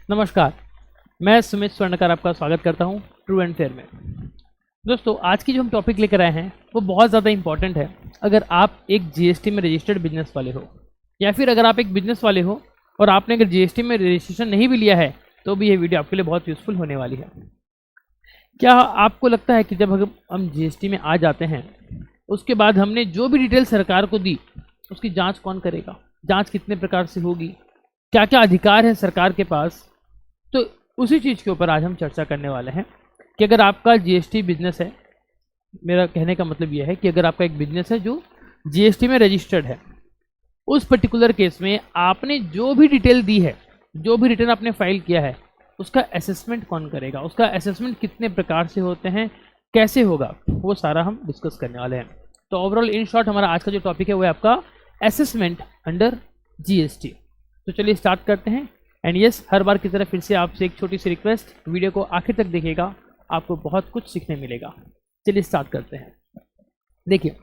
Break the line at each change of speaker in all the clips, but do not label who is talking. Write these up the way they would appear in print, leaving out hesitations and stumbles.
नमस्कार, मैं सुमित स्वर्णकार आपका स्वागत करता हूं ट्रू एंड फेयर में। दोस्तों, आज की जो हम टॉपिक लेकर आए हैं वो बहुत ज़्यादा इंपॉर्टेंट है। अगर आप एक जीएसटी में रजिस्टर्ड बिजनेस वाले हो या फिर अगर आप एक बिजनेस वाले हो और आपने अगर जीएसटी में रजिस्ट्रेशन नहीं भी लिया है तो भी ये वीडियो आपके लिए बहुत यूज़फुल होने वाली है। क्या आपको लगता है कि जब हम जीएसटी में आ जाते हैं उसके बाद हमने जो भी डिटेल सरकार को दी उसकी जाँच कौन करेगा, जाँच कितने प्रकार से होगी, क्या क्या अधिकार है सरकार के पास, तो उसी चीज़ के ऊपर आज हम चर्चा करने वाले हैं कि अगर आपका जीएसटी बिजनेस है, मेरा कहने का मतलब यह है कि अगर आपका एक बिजनेस है जो जीएसटी में रजिस्टर्ड है, उस पर्टिकुलर केस में आपने जो भी डिटेल दी है, जो भी रिटर्न आपने फाइल किया है, उसका असेसमेंट कौन करेगा, उसका असेसमेंट कितने प्रकार से होते हैं, कैसे होगा, वो सारा हम डिस्कस करने वाले हैं। तो ओवरऑल इन शॉर्ट हमारा आज का जो टॉपिक है वो है आपका असेसमेंट अंडर जीएसटी। तो चलिए स्टार्ट करते हैं। एंड यस, हर बार की तरह फिर से आपसे एक छोटी सी रिक्वेस्ट, वीडियो को आखिर तक देखिएगा, आपको बहुत कुछ सीखने मिलेगा। चलिए स्टार्ट करते हैं। देखिए,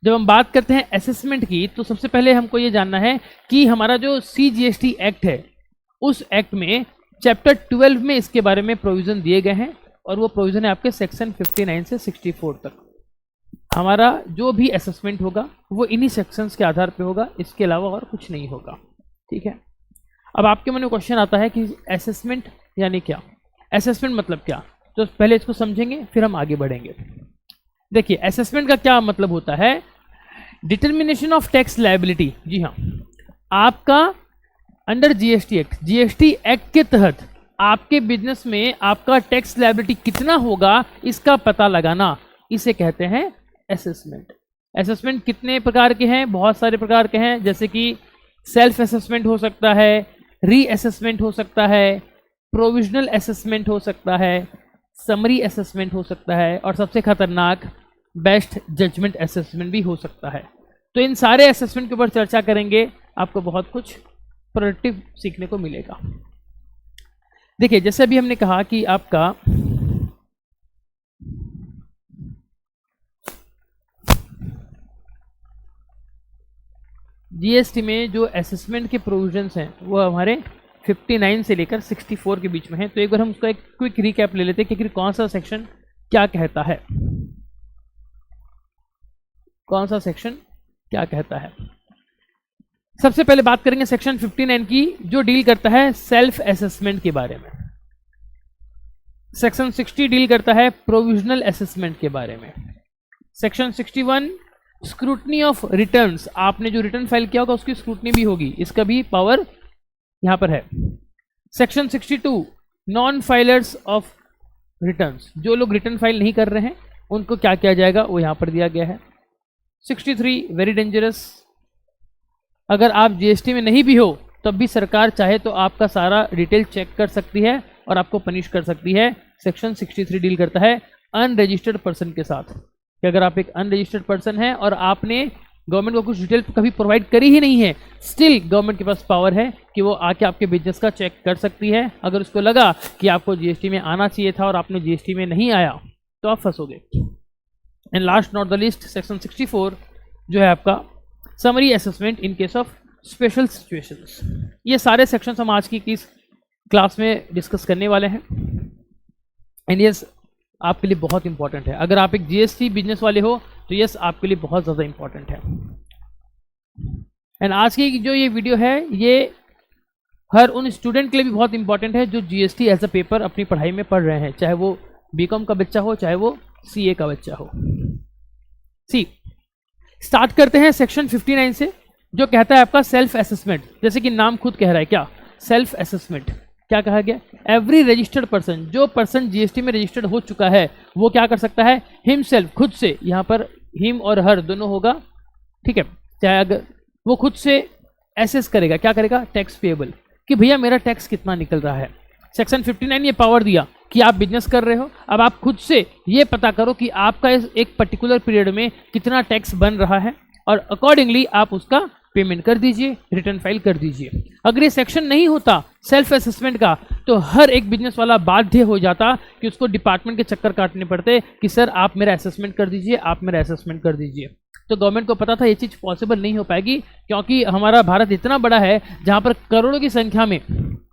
जब हम बात करते हैं असेसमेंट की तो सबसे पहले हमको ये जानना है कि हमारा जो CGST एक्ट है उस एक्ट में चैप्टर 12 में इसके बारे में प्रोविज़न दिए गए हैं और वो प्रोविज़न है आपके सेक्शन 59 से 64 तक। हमारा जो भी असेसमेंट होगा वो इन्हीं सेक्शंस के आधार पे होगा, इसके अलावा और कुछ नहीं होगा। ठीक है, अब आपके मन में क्वेश्चन आता है कि असेसमेंट यानी क्या, असेसमेंट मतलब क्या, तो पहले इसको समझेंगे फिर हम आगे बढ़ेंगे। देखिए, असेसमेंट का क्या मतलब होता है, डिटर्मिनेशन ऑफ टैक्स लायबिलिटी। जी हाँ, आपका अंडर जीएसटी एक्ट के तहत आपके बिजनेस में आपका टैक्स लायबिलिटी कितना होगा इसका पता लगाना, इसे कहते हैं असेसमेंट। असेसमेंट कितने प्रकार के हैं, बहुत सारे प्रकार के हैं, जैसे कि सेल्फ असेसमेंट हो सकता है, री असेसमेंट हो सकता है, प्रोविजनल असेसमेंट हो सकता है, समरी असेसमेंट हो सकता है और सबसे खतरनाक बेस्ट जजमेंट असेसमेंट भी हो सकता है। तो इन सारे असेसमेंट के ऊपर चर्चा करेंगे, आपको बहुत कुछ प्रोडक्टिव सीखने को मिलेगा। देखिए, जैसे अभी हमने कहा कि आपका जीएसटी में जो असेसमेंट के प्रोविजंस हैं वो हमारे 59 से लेकर 64 के बीच में है। तो एक बार हम उसका एक क्विक रिकैप ले लेते हैं कि कौन सा सेक्शन क्या कहता है, कौन सा सेक्शन क्या कहता है। सबसे पहले बात करेंगे सेक्शन 59 की, जो डील करता है सेल्फ असेसमेंट के बारे में। सेक्शन 60 डील करता है प्रोविजनल असेसमेंट के बारे में। सेक्शन 61 स्क्रूटनी ऑफ रिटर्न्स, आपने जो रिटर्न फाइल किया होगा उसकी स्क्रूटनी भी होगी, इसका भी पावर यहां पर है। Section 62 non filers of returns, जो लोग रिटर्न फाइल नहीं कर रहे हैं उनको क्या किया जाएगा वो यहां पर दिया गया है। 63 वेरी डेंजरस, अगर आप जीएसटी में नहीं भी हो तब भी सरकार चाहे तो आपका सारा डिटेल चेक कर सकती है और आपको पनिश कर सकती है। सेक्शन 63 डील करता है अनरजिस्टर्ड पर्सन के साथ, कि अगर आप एक अनरजिस्टर्ड पर्सन हैं और आपने गवर्नमेंट को कुछ डिटेल कभी प्रोवाइड करी ही नहीं है, स्टिल गवर्नमेंट के पास पावर है कि वो आके आपके बिजनेस का चेक कर सकती है। अगर उसको लगा कि आपको जीएसटी में आना चाहिए था और आपने जीएसटी में नहीं आया तो आप फंसोगे। And last not the least section 64 जो है आपका summary assessment in case of special situations. ये सारे सेक्शंस हम आज की इस क्लास में डिस्कस करने वाले हैं। एंड यस, आपके लिए बहुत इंपॉर्टेंट है। अगर आप एक जीएसटी बिजनेस वाले हो तो यस, आपके लिए बहुत ज़्यादा इंपॉर्टेंट है। एंड आज की जो ये वीडियो है ये हर उन स्टूडेंट के लिए भी बहुत इंपॉर्टेंट है जो जीएसटी एज अ पेपर अपनी पढ़ाई में पढ़ रहे हैं, चाहे वो बीकॉम का बच्चा हो चाहे वो सीए का बच्चा हो। स्टार्ट करते हैं सेक्शन 59 से, जो कहता है आपका सेल्फ असेसमेंट। जैसे कि नाम खुद कह रहा है, क्या सेल्फ असेसमेंट क्या कहा गया, एवरी रजिस्टर्ड पर्सन, जो पर्सन जीएसटी में रजिस्टर्ड हो चुका है वो क्या कर सकता है, हिमसेल्फ, खुद से, यहाँ पर हिम और हर दोनों होगा, ठीक है, चाहे अगर वो खुद से एसेस करेगा, क्या करेगा, टैक्स पेएबल, कि भैया मेरा टैक्स कितना निकल रहा है। सेक्शन 59 ये पावर दिया कि आप बिजनेस कर रहे हो, अब आप खुद से ये पता करो कि आपका एक पर्टिकुलर पीरियड में कितना टैक्स बन रहा है और अकॉर्डिंगली आप उसका पेमेंट कर दीजिए, रिटर्न फाइल कर दीजिए। अगर ये सेक्शन नहीं होता सेल्फ असेसमेंट का तो हर एक बिजनेस वाला बाध्य हो जाता कि उसको डिपार्टमेंट के चक्कर काटने पड़ते कि सर आप मेरा असेसमेंट कर दीजिए, आप मेरा असेसमेंट कर दीजिए। तो गवर्नमेंट को पता था ये चीज़ पॉसिबल नहीं हो पाएगी, क्योंकि हमारा भारत इतना बड़ा है जहाँ पर करोड़ों की संख्या में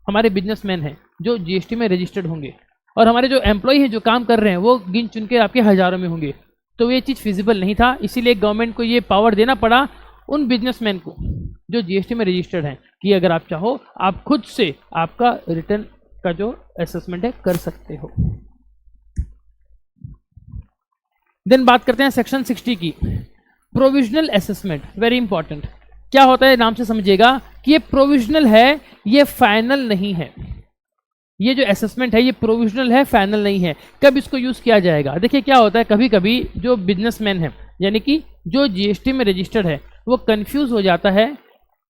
हमारे बिजनेसमैन हैं जो जीएसटी में रजिस्टर्ड होंगे, और हमारे जो एम्प्लॉय हैं जो काम कर रहे हैं वो गिन चुन के आपके हज़ारों में होंगे। तो ये चीज़ फिजिबल नहीं था, इसीलिए गवर्नमेंट को ये पावर देना पड़ा उन बिजनेसमैन को जो जीएसटी में रजिस्टर्ड हैं कि अगर आप चाहो आप खुद से आपका रिटर्न का जो असेसमेंट है कर सकते हो। देन बात करते हैं सेक्शन 60 की, प्रोविजनल असेसमेंट। Very important. क्या होता है नाम से समझिएगा कि ये प्रोविजनल है, ये फाइनल नहीं है। ये जो असेसमेंट है ये प्रोविजनल है, फाइनल नहीं है। कब इसको यूज किया जाएगा? देखिए क्या होता है, कभी कभी जो बिजनेसमैन है यानी कि जो जीएसटी में रजिस्टर्ड है वो कंफ्यूज हो जाता है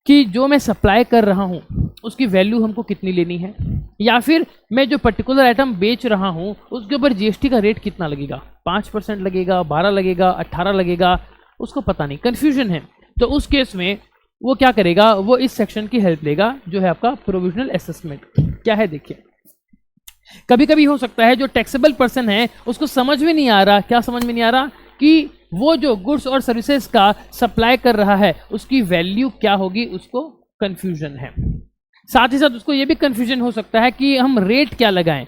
कि जो मैं सप्लाई कर रहा हूँ उसकी वैल्यू हमको कितनी लेनी है, या फिर मैं जो पर्टिकुलर आइटम बेच रहा हूँ उसके ऊपर जीएसटी का रेट कितना लगेगा, 5% लगेगा, 12 लगेगा, 18 लगेगा, उसको पता नहीं, कंफ्यूजन है। तो उस केस में वो क्या करेगा, वो इस सेक्शन की हेल्प लेगा जो है आपका प्रोविजनल असेसमेंट। क्या है देखिए, कभी कभी हो सकता है जो टैक्सेबल पर्सन है उसको समझ में नहीं आ रहा, क्या समझ में नहीं आ रहा कि वो जो गुड्स और सर्विसेज का सप्लाई कर रहा है उसकी वैल्यू क्या होगी, उसको कंफ्यूजन है। साथ ही साथ उसको ये भी कंफ्यूजन हो सकता है कि हम रेट क्या लगाएं,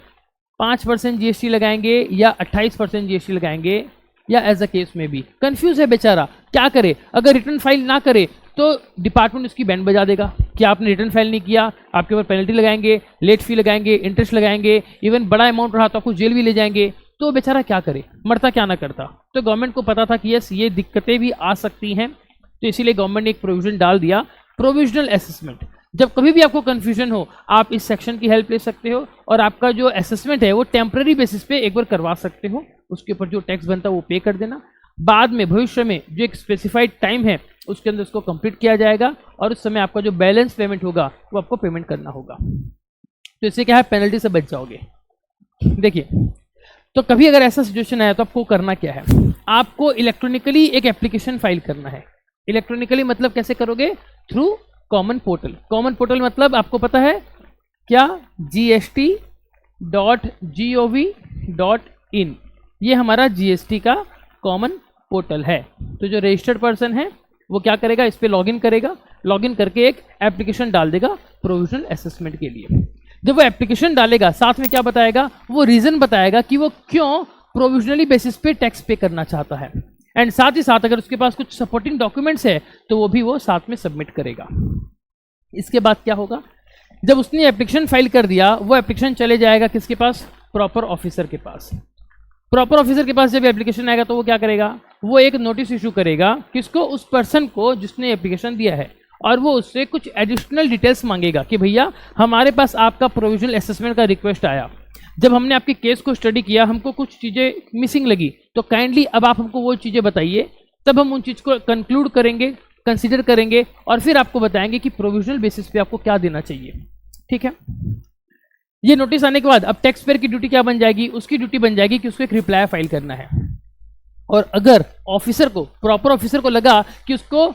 5% जीएसटी लगाएंगे या 28% जीएसटी लगाएंगे, या एज अ केस में भी कंफ्यूज है बेचारा, क्या करे। अगर रिटर्न फाइल ना करे तो डिपार्टमेंट उसकी बैंड बजा देगा कि आपने रिटर्न फाइल नहीं किया, आपके ऊपर पेनल्टी लगाएंगे, लेट फी लगाएंगे, इंटरेस्ट लगाएंगे, इवन बड़ा अमाउंट रहा तो आपको जेल भी ले जाएंगे। तो बेचारा क्या करे, मरता क्या ना करता। तो गवर्नमेंट को पता था कि यस ये दिक्कतें भी आ सकती हैं, तो इसीलिए गवर्नमेंट ने एक प्रोविजन डाल दिया, प्रोविजनल असेसमेंट। जब कभी भी आपको कंफ्यूजन हो आप इस सेक्शन की हेल्प ले सकते हो, और आपका जो असेसमेंट है वो टेम्पररी बेसिस पे एक बार करवा सकते हो, उसके ऊपर जो टैक्स बनता है वो पे कर देना, बाद में भविष्य में जो एक स्पेसिफाइड टाइम है उसके अंदर उसको कंप्लीट किया जाएगा, और उस समय आपका जो बैलेंस पेमेंट होगा वो आपको पेमेंट करना होगा। तो इससे क्या है, पेनल्टी से बच जाओगे। देखिए, तो कभी अगर ऐसा सिचुएशन आया तो आपको करना क्या है, आपको इलेक्ट्रॉनिकली एक एप्लीकेशन फाइल करना है। इलेक्ट्रॉनिकली मतलब कैसे करोगे, through common portal. Common portal मतलब आपको पता है क्या, gst.gov.in, ये हमारा जीएसटी का कॉमन पोर्टल है। तो जो रजिस्टर्ड पर्सन है वो क्या करेगा, इस पे लॉगिन करेगा, लॉगिन करके एक एप्लीकेशन डाल देगा प्रोविजनल असेसमेंट के लिए। जब वो एप्लीकेशन डालेगा साथ में क्या बताएगा, वो रीजन बताएगा कि वो क्यों प्रोविजनली बेसिस पे टैक्स पे करना चाहता है, एंड साथ ही साथ अगर उसके पास कुछ सपोर्टिंग डॉक्यूमेंट्स है तो वो भी वो साथ में सबमिट करेगा। इसके बाद क्या होगा, जब उसने एप्लीकेशन फाइल कर दिया वो एप्लीकेशन चले जाएगा किसके पास, प्रॉपर ऑफिसर के पास। प्रॉपर ऑफिसर के पास जब एप्लीकेशन आएगा तो वो क्या करेगा, वो एक नोटिस इशू करेगा किसको, उस पर्सन को जिसने एप्लीकेशन दिया है, और वो उससे कुछ एडिशनल डिटेल्स मांगेगा कि भैया हमारे पास आपका प्रोविजनल असेसमेंट का रिक्वेस्ट आया, जब हमने आपके केस को स्टडी किया हमको कुछ चीज़ें मिसिंग लगी, तो काइंडली अब आप हमको वो चीज़ें बताइए, तब हम उन चीज़ को कंक्लूड करेंगे, कंसीडर करेंगे, और फिर आपको बताएंगे कि प्रोविजनल बेसिस पे आपको क्या देना चाहिए। ठीक है, ये नोटिस आने के बाद अब टैक्स पेयर की ड्यूटी क्या बन जाएगी, उसकी ड्यूटी बन जाएगी कि उसको एक रिप्लाई फाइल करना है। और अगर ऑफिसर को, प्रॉपर ऑफिसर को लगा कि उसको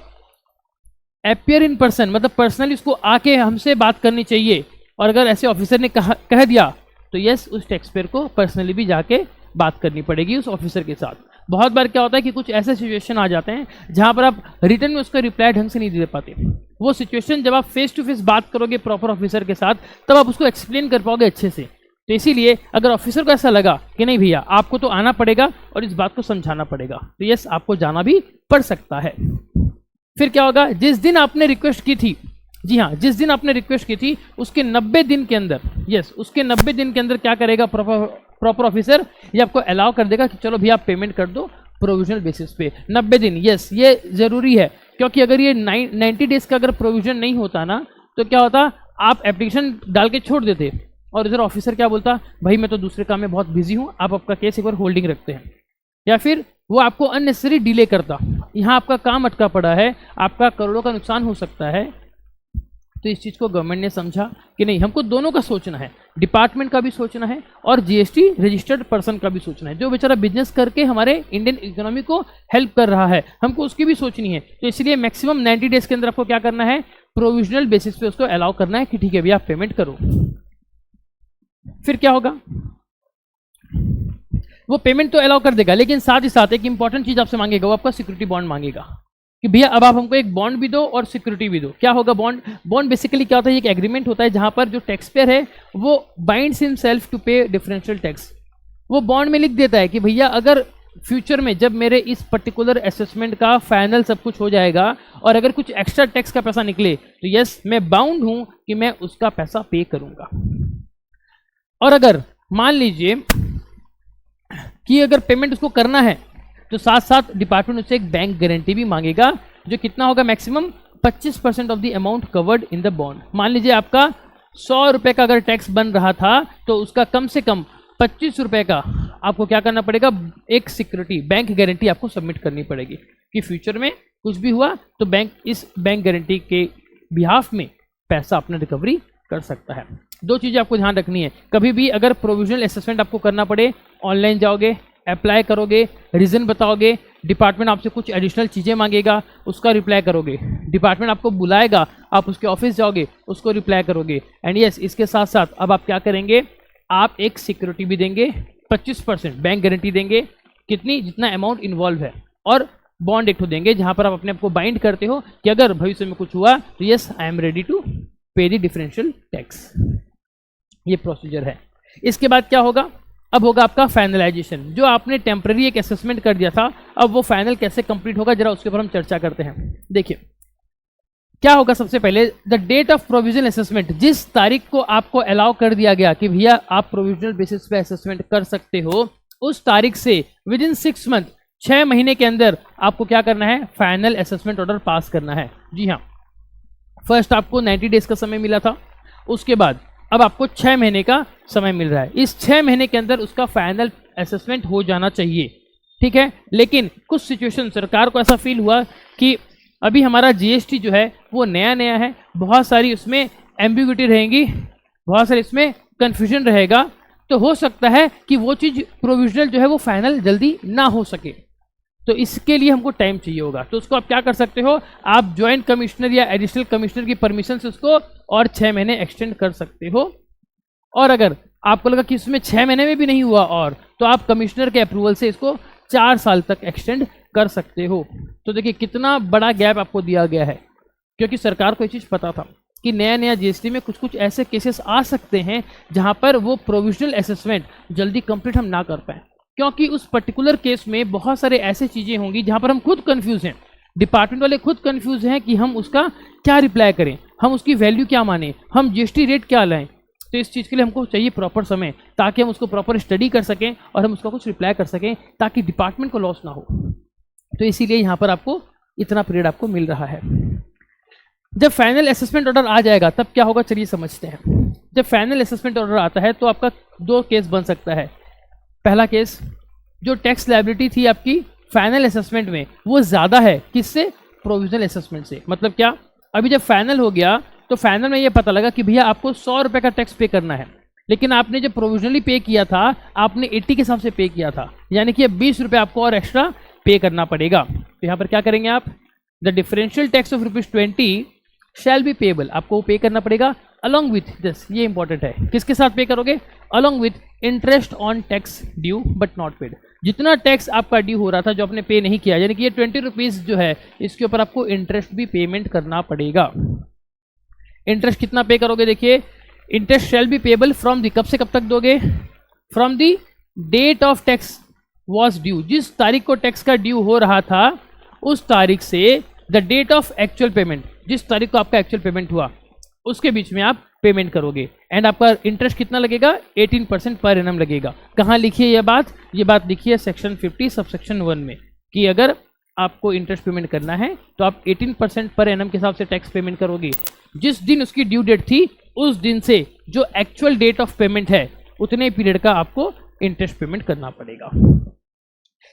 अपीयर इन पर्सन मतलब पर्सनली उसको आके हमसे बात करनी चाहिए, और अगर ऐसे ऑफिसर ने कह दिया तो यस उस टैक्स पेयर को पर्सनली भी जाके बात करनी पड़ेगी उस ऑफिसर के साथ। बहुत बार क्या होता है कि कुछ ऐसे सिचुएशन आ जाते हैं जहां पर आप रिटर्न में उसका रिप्लाई ढंग से नहीं दे पाते। वो सिचुएशन जब आप फेस टू फेस बात करोगे प्रॉपर ऑफिसर के साथ तब आप उसको एक्सप्लेन कर पाओगे अच्छे से। तो इसीलिए अगर ऑफिसर को ऐसा लगा कि नहीं भैया आपको तो आना पड़ेगा और इस बात को समझाना पड़ेगा, तो यस आपको जाना भी पड़ सकता है। फिर क्या होगा, जिस दिन आपने रिक्वेस्ट की थी, जी हाँ जिस दिन आपने रिक्वेस्ट की थी उसके 90 दिन के अंदर, यस उसके 90 दिन के अंदर क्या करेगा प्रॉपर ऑफिसर, ये आपको अलाउ कर देगा कि चलो भैया आप पेमेंट कर दो प्रोविजनल बेसिस पे 90 दिन। यस ये जरूरी है, क्योंकि अगर ये 90 डेज का अगर प्रोविजन नहीं होता ना तो क्या होता, आप एप्लीकेशन डाल के छोड़ देते और इधर ऑफिसर क्या बोलता, भाई मैं तो दूसरे काम में बहुत बिजी हूँ, आप आपका केस एक बार होल्डिंग रखते हैं, या फिर वो आपको अननेसेसरी डिले करता। यहाँ आपका काम अटका पड़ा है, आपका करोड़ों का नुकसान हो सकता है। तो इस चीज़ को गवर्नमेंट ने समझा कि नहीं हमको दोनों का सोचना है, डिपार्टमेंट का भी सोचना है और जीएसटी रजिस्टर्ड पर्सन का भी सोचना है, जो बेचारा बिजनेस करके हमारे इंडियन इकोनॉमी को हेल्प कर रहा है, हमको उसकी भी सोचनी है। तो इसलिए मैक्सिमम 90 डेज के अंदर आपको क्या करना है, प्रोविजनल बेसिस पे उसको अलाउ करना है कि ठीक है भैया आप पेमेंट करो। फिर क्या होगा, वो पेमेंट तो अलाउ कर देगा, लेकिन साथ ही साथ एक इंपॉर्टेंट चीज आपसे मांगेगा, वो आपका सिक्योरिटी बॉन्ड मांगेगा। कि भैया अब आप हमको एक बॉन्ड भी दो और सिक्योरिटी भी दो। क्या होगा बॉन्ड? बॉन्ड बेसिकली क्या होता है? एक एग्रीमेंट होता है जहां पर जो टैक्स पेयर है वो बाइंड्स हिमसेल्फ टू पे डिफरेंशियल टैक्स। वो बॉन्ड में लिख देता है कि भैया अगर फ्यूचर में जब मेरे इस पर्टिकुलर असेसमेंट का फाइनल सब कुछ हो जाएगा और अगर कुछ एक्स्ट्रा टैक्स का पैसा निकले तो यस मैं बाउंड हूं कि मैं उसका पैसा पे करूंगा। और अगर मान लीजिए कि अगर पेमेंट उसको करना है तो साथ साथ डिपार्टमेंट उससे एक बैंक गारंटी भी मांगेगा, जो कितना होगा? Maximum 25% of the amount covered in the bond. मान लीजिए आपका 100 रुपए का अगर टैक्स बन रहा था तो उसका कम से कम 25 रुपए का आपको क्या करना पड़ेगा? एक सिक्योरिटी बैंक गारंटी आपको सबमिट करनी पड़ेगी कि फ्यूचर में कुछ भी हुआ तो बैंक इस बैंक गारंटी के बिहाफ में पैसा अपना रिकवरी कर सकता है। दो चीज़ें आपको ध्यान रखनी है, कभी भी अगर प्रोविजनल असेसमेंट आपको करना पड़े, ऑनलाइन जाओगे, अप्लाई करोगे, रीज़न बताओगे, डिपार्टमेंट आपसे कुछ एडिशनल चीज़ें मांगेगा, उसका रिप्लाई करोगे, डिपार्टमेंट आपको बुलाएगा, आप उसके ऑफिस जाओगे, उसको रिप्लाई करोगे। एंड यस, इसके साथ साथ अब आप क्या करेंगे? आप एक सिक्योरिटी भी देंगे, 25% बैंक गारंटी देंगे, कितनी? जितना अमाउंट इन्वॉल्व है, और बॉन्ड एक देंगे जहां पर आप अपने आप को बाइंड करते हो कि अगर भविष्य में कुछ हुआ तो yes I am ready to pay the differential tax. ये प्रोसीजर है। इसके बाद क्या होगा? अब होगा आपका फाइनलाइजेशन। जो आपने टेम्पररी एक असेसमेंट कर दिया था, अब वो फाइनल कैसे कंप्लीट होगा जरा उसके ऊपर हम चर्चा करते हैं। देखिए क्या होगा, सबसे पहले the date of provisional assessment, जिस तारीख को आपको अलाउ कर दिया गया कि भैया आप प्रोविजनल बेसिस पे असेसमेंट कर सकते हो, उस तारीख से विद इन 6 मंथ, 6 महीने के अंदर आपको क्या करना है? फाइनल असेसमेंट ऑर्डर पास करना है। जी हाँ, फर्स्ट आपको 90 डेज का समय मिला था, उसके बाद अब आपको 6 महीने का समय मिल रहा है। इस 6 महीने के अंदर उसका फाइनल असेसमेंट हो जाना चाहिए, ठीक है। लेकिन कुछ सिचुएशन सरकार को ऐसा फील हुआ कि अभी हमारा जीएसटी जो है वो नया नया है, बहुत सारी उसमें एम्बिग्युइटी रहेंगी, बहुत सारी इसमें कन्फ्यूजन रहेगा, तो हो सकता है कि वो चीज़ प्रोविजनल जो है वो फाइनल जल्दी ना हो सके। तो इसके लिए हमको टाइम चाहिए होगा। तो उसको आप क्या कर सकते हो? आप ज्वाइंट कमिश्नर या एडिशनल कमिश्नर की परमिशन से उसको और 6 महीने एक्सटेंड कर सकते हो। और अगर आपको लगा कि इसमें 6 महीने में भी नहीं हुआ और, तो आप कमिश्नर के अप्रूवल से इसको 4 साल तक एक्सटेंड कर सकते हो। तो देखिए कितना बड़ा गैप आपको दिया गया है, क्योंकि सरकार को ये चीज़ पता था कि नया नया जीएसटी में कुछ कुछ ऐसे केसेस आ सकते हैं जहां पर वो प्रोविजनल असेसमेंट जल्दी कंप्लीट हम ना कर पाएँ, क्योंकि उस पर्टिकुलर केस में बहुत सारे ऐसे चीज़ें होंगी जहां पर हम खुद कंफ्यूज हैं, डिपार्टमेंट वाले खुद कंफ्यूज हैं कि हम उसका क्या रिप्लाई करें, हम उसकी वैल्यू क्या माने, हम जीएसटी रेट क्या लाएं। तो इस चीज़ के लिए हमको चाहिए प्रॉपर समय, ताकि हम उसको प्रॉपर स्टडी कर सकें और हम उसका कुछ रिप्लाई कर सकें, ताकि डिपार्टमेंट को लॉस ना हो। तो इसीलिए यहाँ पर आपको इतना पीरियड आपको मिल रहा है। जब फाइनल असेसमेंट ऑर्डर आ जाएगा तब क्या होगा, चलिए समझते हैं। जब फाइनल असेसमेंट ऑर्डर आता है तो आपका 2 केस बन सकता है। पहला केस, जो टैक्स लायबिलिटी थी आपकी फाइनल असेसमेंट में वो ज़्यादा है, किससे? प्रोविजनल असेसमेंट से। मतलब क्या? अभी जब फाइनल हो गया तो फाइनल में ये पता लगा कि भैया आपको 100 रुपये का टैक्स पे करना है, लेकिन आपने जब प्रोविजनली पे किया था आपने 80 के हिसाब से पे किया था, यानी कि अब 20 रुपये आपको और एक्स्ट्रा पे करना पड़ेगा। तो यहाँ पर क्या करेंगे आप? The differential tax of ₹20 shell be payable, आपको पे करना पड़ेगा अलॉन्ग विथ दिस। ये इंपॉर्टेंट है, किसके साथ पे करोगे? Along with interest on tax due but not paid. जितना टैक्स आपका ड्यू हो रहा था जो आपने पे नहीं किया, यानी कि ये 20 रुपीज़ जो है इसके ऊपर आपको इंटरेस्ट भी पेमेंट करना पड़ेगा। इंटरेस्ट कितना पे करोगे? देखिए, interest shall be payable from the, कब से कब तक दोगे? From the date of tax was due, जिस तारीख को टैक्स का ड्यू हो रहा था उस तारीख से the date of actual payment, जिस तारीख को आपका एक्चुअल पेमेंट हुआ उसके बीच में आप पेमेंट करोगे। एंड आपका इंटरेस्ट कितना लगेगा? 18% पर एनम लगेगा। कहाँ लिखी है ये बात? ये बात लिखी है सेक्शन 50 सबसेक्शन 1 में, कि अगर आपको इंटरेस्ट पेमेंट करना है तो आप 18% पर एनम के हिसाब से टैक्स पेमेंट करोगे। जिस दिन उसकी ड्यू डेट थी उस दिन से जो एक्चुअल डेट ऑफ पेमेंट है उतने पीरियड का आपको इंटरेस्ट पेमेंट करना पड़ेगा।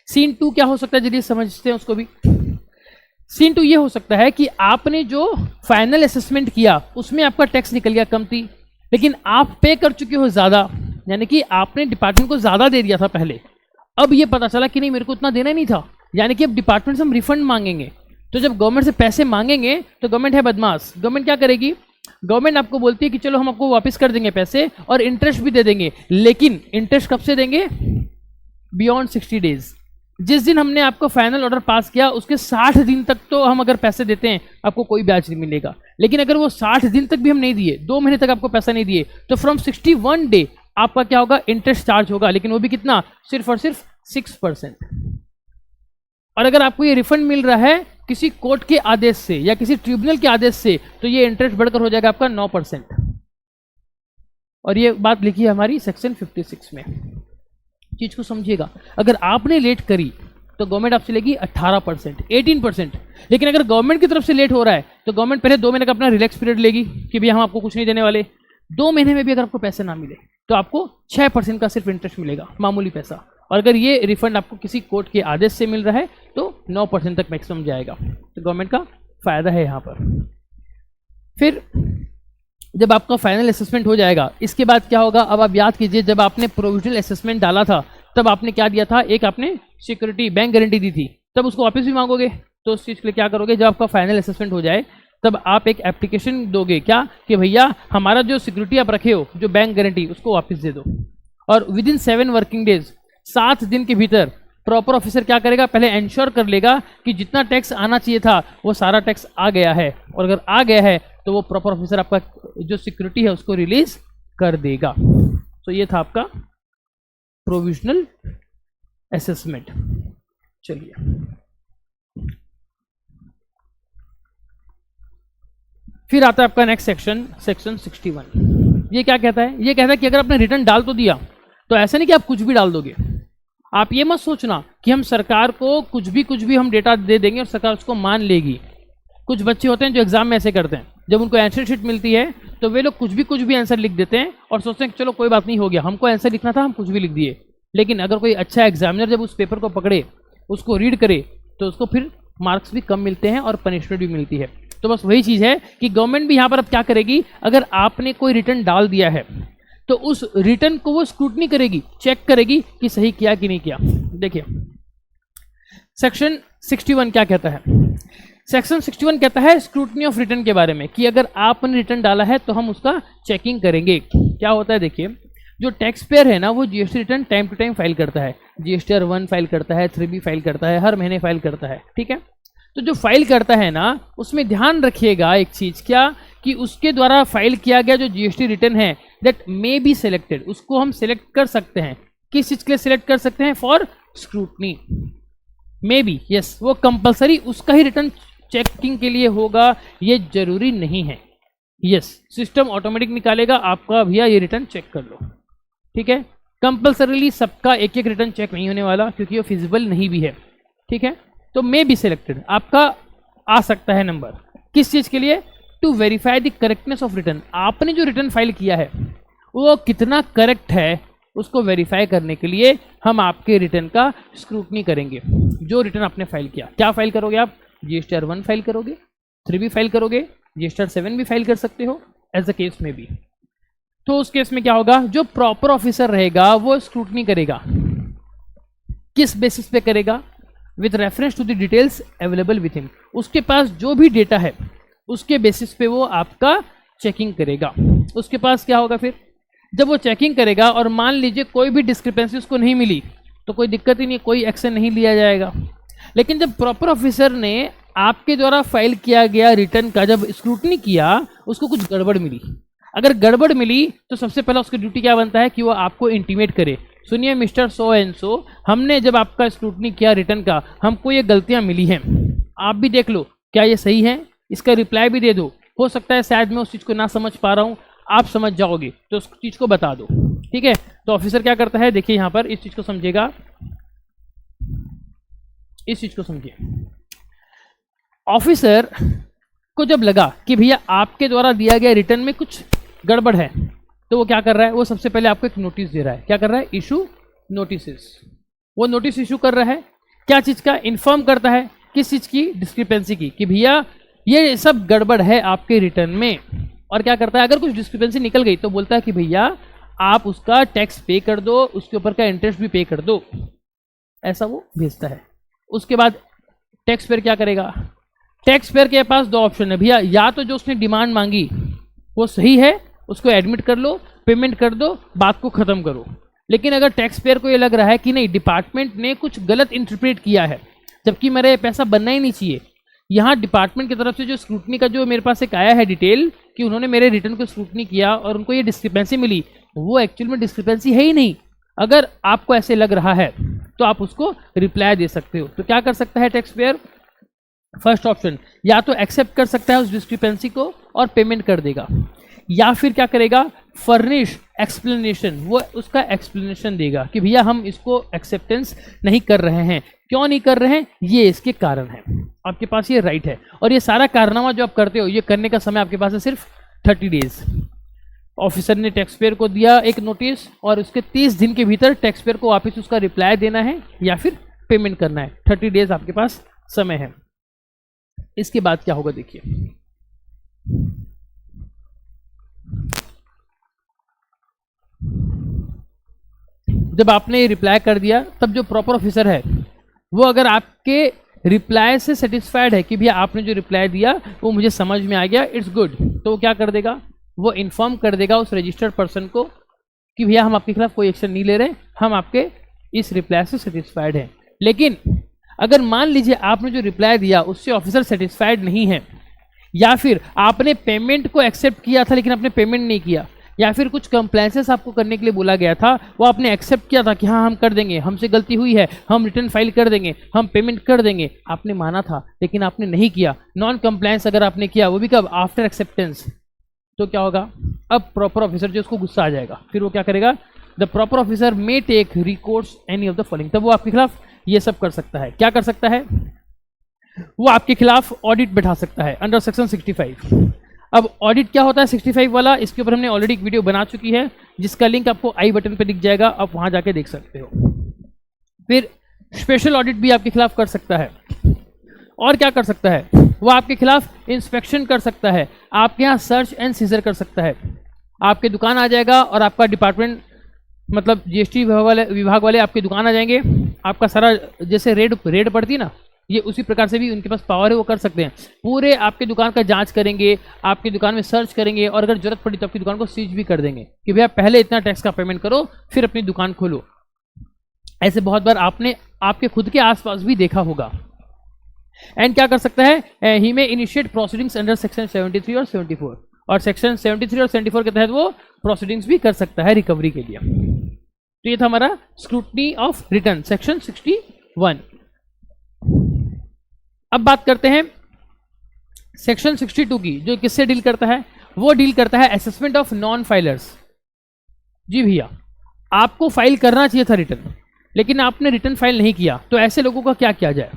सीन 2 क्या हो सकता है, चलिए समझते हैं उसको भी। सीन 2 ये हो सकता है कि आपने जो फाइनल असेसमेंट किया उसमें आपका टैक्स निकल गया कमती, लेकिन आप पे कर चुके हो ज़्यादा, यानी कि आपने डिपार्टमेंट को ज़्यादा दे दिया था पहले, अब ये पता चला कि नहीं मेरे को उतना देना नहीं था, यानी कि अब डिपार्टमेंट से हम रिफंड मांगेंगे। तो जब गवर्नमेंट से पैसे मांगेंगे तो गवर्नमेंट है बदमाश, गवर्नमेंट क्या करेगी? गवर्नमेंट आपको बोलती है कि चलो हम आपको वापस कर देंगे पैसे और इंटरेस्ट भी दे देंगे, लेकिन इंटरेस्ट कब से देंगे? Beyond 60 days. जिस दिन हमने आपको फाइनल ऑर्डर पास किया उसके 60 दिन तक तो हम अगर पैसे देते हैं आपको कोई ब्याज नहीं मिलेगा। लेकिन अगर वो 60 दिन तक भी हम नहीं दिए, 2 महीने तक आपको पैसा नहीं दिए, तो फ्रॉम 61 डे आपका क्या होगा, इंटरेस्ट चार्ज होगा। लेकिन वो भी कितना, सिर्फ और सिर्फ 6%। और अगर आपको ये रिफंड मिल रहा है किसी कोर्ट के आदेश से या किसी ट्रिब्यूनल के आदेश से, तो ये इंटरेस्ट बढ़कर हो जाएगा आपका 9%। और ये बात लिखी है हमारी सेक्शन 56 में। चीज को समझिएगा, अगर आपने लेट करी तो गवर्नमेंट आपसे लेगी 18%, 18%। लेकिन अगर गवर्नमेंट की तरफ से लेट हो रहा है तो गवर्नमेंट पहले 2 महीने का अपना रिलैक्स पीरियड लेगी कि भैया हम आपको कुछ नहीं देने वाले। 2 महीने में भी अगर आपको पैसे ना मिले तो आपको 6% का सिर्फ इंटरेस्ट मिलेगा, मामूली पैसा। और अगर ये रिफंड आपको किसी कोर्ट के आदेश से मिल रहा है तो 9% तक मैक्सिमम जाएगा। तो गवर्नमेंट का फायदा है यहाँ पर। फिर जब आपका फाइनल असेसमेंट हो जाएगा, इसके बाद क्या होगा, अब आप याद कीजिए, जब आपने प्रोविजनल असेसमेंट डाला था तब आपने क्या दिया था, एक आपने सिक्योरिटी बैंक गारंटी दी थी, तब उसको वापस भी मांगोगे। तो उस चीज़ के लिए क्या करोगे, जब आपका फाइनल असेसमेंट हो जाए तब आप एक एप्लीकेशन दोगे, क्या कि भैया हमारा जो सिक्योरिटी आप रखे हो, जो बैंक गारंटी, उसको वापस दे दो। और विद इन 7 वर्किंग डेज, 7 दिन के भीतर प्रॉपर ऑफिसर क्या करेगा, पहले इंश्योर कर लेगा कि जितना टैक्स आना चाहिए था वो सारा टैक्स आ गया है। और अगर आ गया है तो वो प्रॉपर ऑफिसर आपका जो सिक्योरिटी है उसको रिलीज कर देगा। तो ये था आपका प्रोविजनल असेसमेंट। चलिए फिर आता है आपका नेक्स्ट सेक्शन, सेक्शन 61। ये क्या कहता है, ये कहता है कि अगर आपने रिटर्न डाल तो दिया, तो ऐसा नहीं कि आप कुछ भी डाल दोगे। आप ये मत सोचना कि हम सरकार को कुछ भी हम डेटा दे देंगे और सरकार उसको मान लेगी। कुछ बच्चे होते हैं जो एग्जाम में ऐसे करते हैं, जब उनको आंसर शीट मिलती है तो वे लोग कुछ भी आंसर लिख देते हैं और सोचते हैं कि चलो कोई बात नहीं, हो गया, हमको आंसर लिखना था, हम कुछ भी लिख दिए। लेकिन अगर कोई अच्छा एग्जामिनर जब उस पेपर को पकड़े, उसको रीड करे, तो उसको फिर मार्क्स भी कम मिलते हैं और पनिशमेंट भी मिलती है। तो बस वही चीज़ है कि गवर्नमेंट भी यहाँ पर अब क्या करेगी, अगर आपने कोई रिटर्न डाल दिया है तो उस रिटर्न को वो स्क्रूटनी करेगी, चेक करेगी कि सही किया कि नहीं किया। देखिए सेक्शन 61 क्या कहता है, सेक्शन 61 कहता है स्क्रूटनी ऑफ रिटर्न के बारे में, कि अगर आपने रिटर्न डाला है तो हम उसका चेकिंग करेंगे। क्या होता है, देखिए जो टैक्स पेयर है ना, वो GST return time to time file करता है। जीएसटीआर 1 फाइल करता है, 3B फाइल करता है, हर महीने फाइल करता है, ठीक है। तो जो फाइल करता है ना, उसमें ध्यान रखिएगा एक चीज, क्या कि उसके द्वारा फाइल किया गया जो जीएसटी रिटर्न है, दैट मे बी सिलेक्टेड, उसको हम सिलेक्ट कर सकते हैं। किस चीज के लिए सिलेक्ट कर सकते हैं, for scrutiny. May be, yes, वो कंपलसरी उसका ही रिटर्न चेकिंग के लिए होगा, ये जरूरी नहीं है। यस, सिस्टम ऑटोमेटिक निकालेगा आपका, भैया ये रिटर्न चेक कर लो, ठीक है। कंपलसरीली सबका एक एक रिटर्न चेक नहीं होने वाला, क्योंकि वो फिजिबल नहीं भी है, ठीक है। तो मे बी सिलेक्टेड आपका आ सकता है नंबर, किस चीज के लिए, to verify the correctness of return. आपने जो रिटर्न फाइल किया है वो कितना करेक्ट है, उसको वेरीफाई करने के लिए हम आपके रिटर्न का स्क्रूटनी करेंगे। जो रिटर्न आपने फाइल किया, क्या फाइल करोगे आप, जीएसटीआर 1 फाइल करोगे, 3B फाइल करोगे, जीएसटीआर 7 भी फाइल कर सकते हो, एज द केस में भी। तो उस केस में क्या होगा, जो प्रॉपर ऑफिसर रहेगा वो स्क्रूटनी करेगा। किस बेसिस पे करेगा, with reference to the details available with him. उसके पास जो भी डेटा है उसके बेसिस पे वो आपका चेकिंग करेगा। उसके पास क्या होगा फिर, जब वो चेकिंग करेगा और मान लीजिए कोई भी डिस्क्रिपेंसी उसको नहीं मिली, तो कोई दिक्कत ही नहीं, कोई एक्शन नहीं लिया जाएगा। लेकिन जब प्रॉपर ऑफिसर ने आपके द्वारा फाइल किया गया रिटर्न का जब स्क्रूटनी किया, उसको कुछ गड़बड़ मिली, अगर गड़बड़ मिली तो सबसे पहला उसकी ड्यूटी क्या बनता है कि वो आपको इंटीमेट करे, सुनिए मिस्टर सो एंड सो, हमने जब आपका स्क्रूटनी किया रिटर्न का, हमको ये गलतियां मिली हैं, आप भी देख लो क्या ये सही है, इसका रिप्लाई भी दे दो। हो सकता है शायद मैं उस चीज़ को ना समझ पा रहा हूँ, आप समझ जाओगे, तो उस चीज़ को बता दो, ठीक है। तो ऑफिसर क्या करता है, देखिए यहाँ पर इस चीज़ को समझिएगा, इस चीज़ को समझिए। ऑफिसर को जब लगा कि भैया आपके द्वारा दिया गया रिटर्न में कुछ गड़बड़ है, तो वो क्या कर रहा है, वो सबसे पहले आपको एक नोटिस दे रहा है। क्या कर रहा है, इशू नोटिसेस। वो नोटिस इशू कर रहा है, क्या चीज़ का, इन्फॉर्म करता है, किस चीज़ की, डिस्क्रिपेंसी की, कि भैया ये सब गड़बड़ है आपके रिटर्न में। और क्या करता है, अगर कुछ डिस्क्रिपेंसी निकल गई तो बोलता है कि भैया आप उसका टैक्स पे कर दो, उसके ऊपर का इंटरेस्ट भी पे कर दो, ऐसा वो भेजता है। उसके बाद टैक्स पेयर क्या करेगा, टैक्स पेयर के पास 2 ऑप्शन है भैया, या तो जो उसने डिमांड मांगी वो सही है, उसको एडमिट कर लो, पेमेंट कर दो, बात को खत्म करो, लेकिन अगर टैक्स पेयर को ये लग रहा है कि नहीं, डिपार्टमेंट ने कुछ गलत इंटरप्रेट किया है, जबकि मेरा ये पैसा बनना ही नहीं चाहिए, यहाँ डिपार्टमेंट की तरफ से जो स्क्रूटनी का जो मेरे पास एक आया है डिटेल कि उन्होंने मेरे रिटर्न को स्क्रूटनी किया और उनको ये डिस्क्रिपेंसी मिली, वो एक्चुअल में डिस्क्रिपेंसी है ही नहीं। अगर आपको ऐसे लग रहा है तो आप उसको रिप्लाई दे सकते हो। तो क्या कर सकता है टैक्स पेयर? फर्स्ट ऑप्शन, या तो एक्सेप्ट कर सकता है उस डिस्क्रिपेंसी को और पेमेंट कर देगा, या फिर क्या करेगा, फर्निश एक्सप्लेनेशन, वो उसका एक्सप्लेनेशन देगा कि भैया हम इसको एक्सेप्टेंस नहीं कर रहे हैं, क्यों नहीं कर रहे हैं, ये इसके कारण है। आपके पास ये राइट है, और ये सारा कारनामा जो आप करते हो ये करने का समय आपके पास है सिर्फ 30 डेज। ऑफिसर ने टैक्स पेयर को दिया एक नोटिस और उसके 30 दिन के भीतर टैक्स पेयर को वापस उसका रिप्लाई देना है या फिर पेमेंट करना है। 30 डेज आपके पास समय है। इसके बाद क्या होगा देखिए, जब आपने रिप्लाई कर दिया तब जो प्रॉपर ऑफिसर है वो अगर आपके रिप्लाई से सेटिस्फाइड है कि भैया आपने जो रिप्लाई दिया वो मुझे समझ में आ गया, इट्स गुड, तो वो क्या कर देगा, वो इन्फॉर्म कर देगा उस रजिस्टर्ड पर्सन को कि भैया हम आपके खिलाफ कोई एक्शन नहीं ले रहे, हम आपके इस रिप्लाई से सेटिस्फाइड हैं। लेकिन अगर मान लीजिए आपने जो रिप्लाई दिया उससे ऑफिसर सेटिस्फाइड नहीं है, या फिर आपने पेमेंट को एक्सेप्ट किया था लेकिन आपने पेमेंट नहीं किया, या फिर कुछ कंप्लेंसेस आपको करने के लिए बोला गया था वो आपने एक्सेप्ट किया था कि हाँ हम कर देंगे, हमसे गलती हुई है, हम रिटर्न फाइल कर देंगे, हम पेमेंट कर देंगे, आपने माना था लेकिन आपने नहीं किया, नॉन कंप्लायंस अगर आपने किया वो भी कब, आफ्टर एक्सेप्टेंस, तो क्या होगा, अब प्रॉपर ऑफिसर जो उसको गुस्सा आ जाएगा, फिर वो क्या करेगा, the proper officer may take recourse any of the following, तब वो आपके खिलाफ ये सब कर सकता है। क्या कर सकता है, वो आपके खिलाफ ऑडिट बैठा सकता है अंडर सेक्शन 65। अब ऑडिट क्या होता है 65 वाला, इसके ऊपर हमने ऑलरेडी एक वीडियो बना चुकी है जिसका लिंक आपको आई बटन पे दिख जाएगा, आप वहां जाके देख सकते हो। फिर स्पेशल ऑडिट भी आपके खिलाफ कर सकता है। और क्या कर सकता है, वो आपके खिलाफ इंस्पेक्शन कर सकता है, आपके यहाँ सर्च एंड सीजर कर सकता है। आपके दुकान आ जाएगा और आपका डिपार्टमेंट मतलब जीएसटी विभाग वाले आपकी दुकान आ जाएंगे, आपका सारा जैसे रेड पड़ती ना, ये उसी प्रकार से भी उनके पास पावर है, वो कर सकते हैं। पूरे आपके दुकान का जांच करेंगे, आपकी दुकान में सर्च करेंगे और अगर जरूरत पड़ी तो आपकी दुकान को सीज भी कर देंगे कि भैया पहले इतना टैक्स का पेमेंट करो फिर अपनी दुकान खोलो। ऐसे बहुत बार आपने आपके खुद के आसपास भी देखा होगा। एंड क्या कर सकता है, ही में इनिशिएट प्रोसीडिंग्स अंडर सेक्शन 73 और 74, और सेक्शन 73 और 74 के तहत वो प्रोसीडिंग्स भी कर सकता है रिकवरी के लिए। तो ये था हमारा स्क्रूटनी ऑफ रिटर्न सेक्शन 61। अब बात करते हैं सेक्शन 62 की, जो किससे डील करता है, वो डील करता है असेसमेंट ऑफ नॉन फाइलर्स। जी भैया, आपको फाइल करना चाहिए था रिटर्न लेकिन आपने रिटर्न फाइल नहीं किया, तो ऐसे लोगों का क्या किया जाए।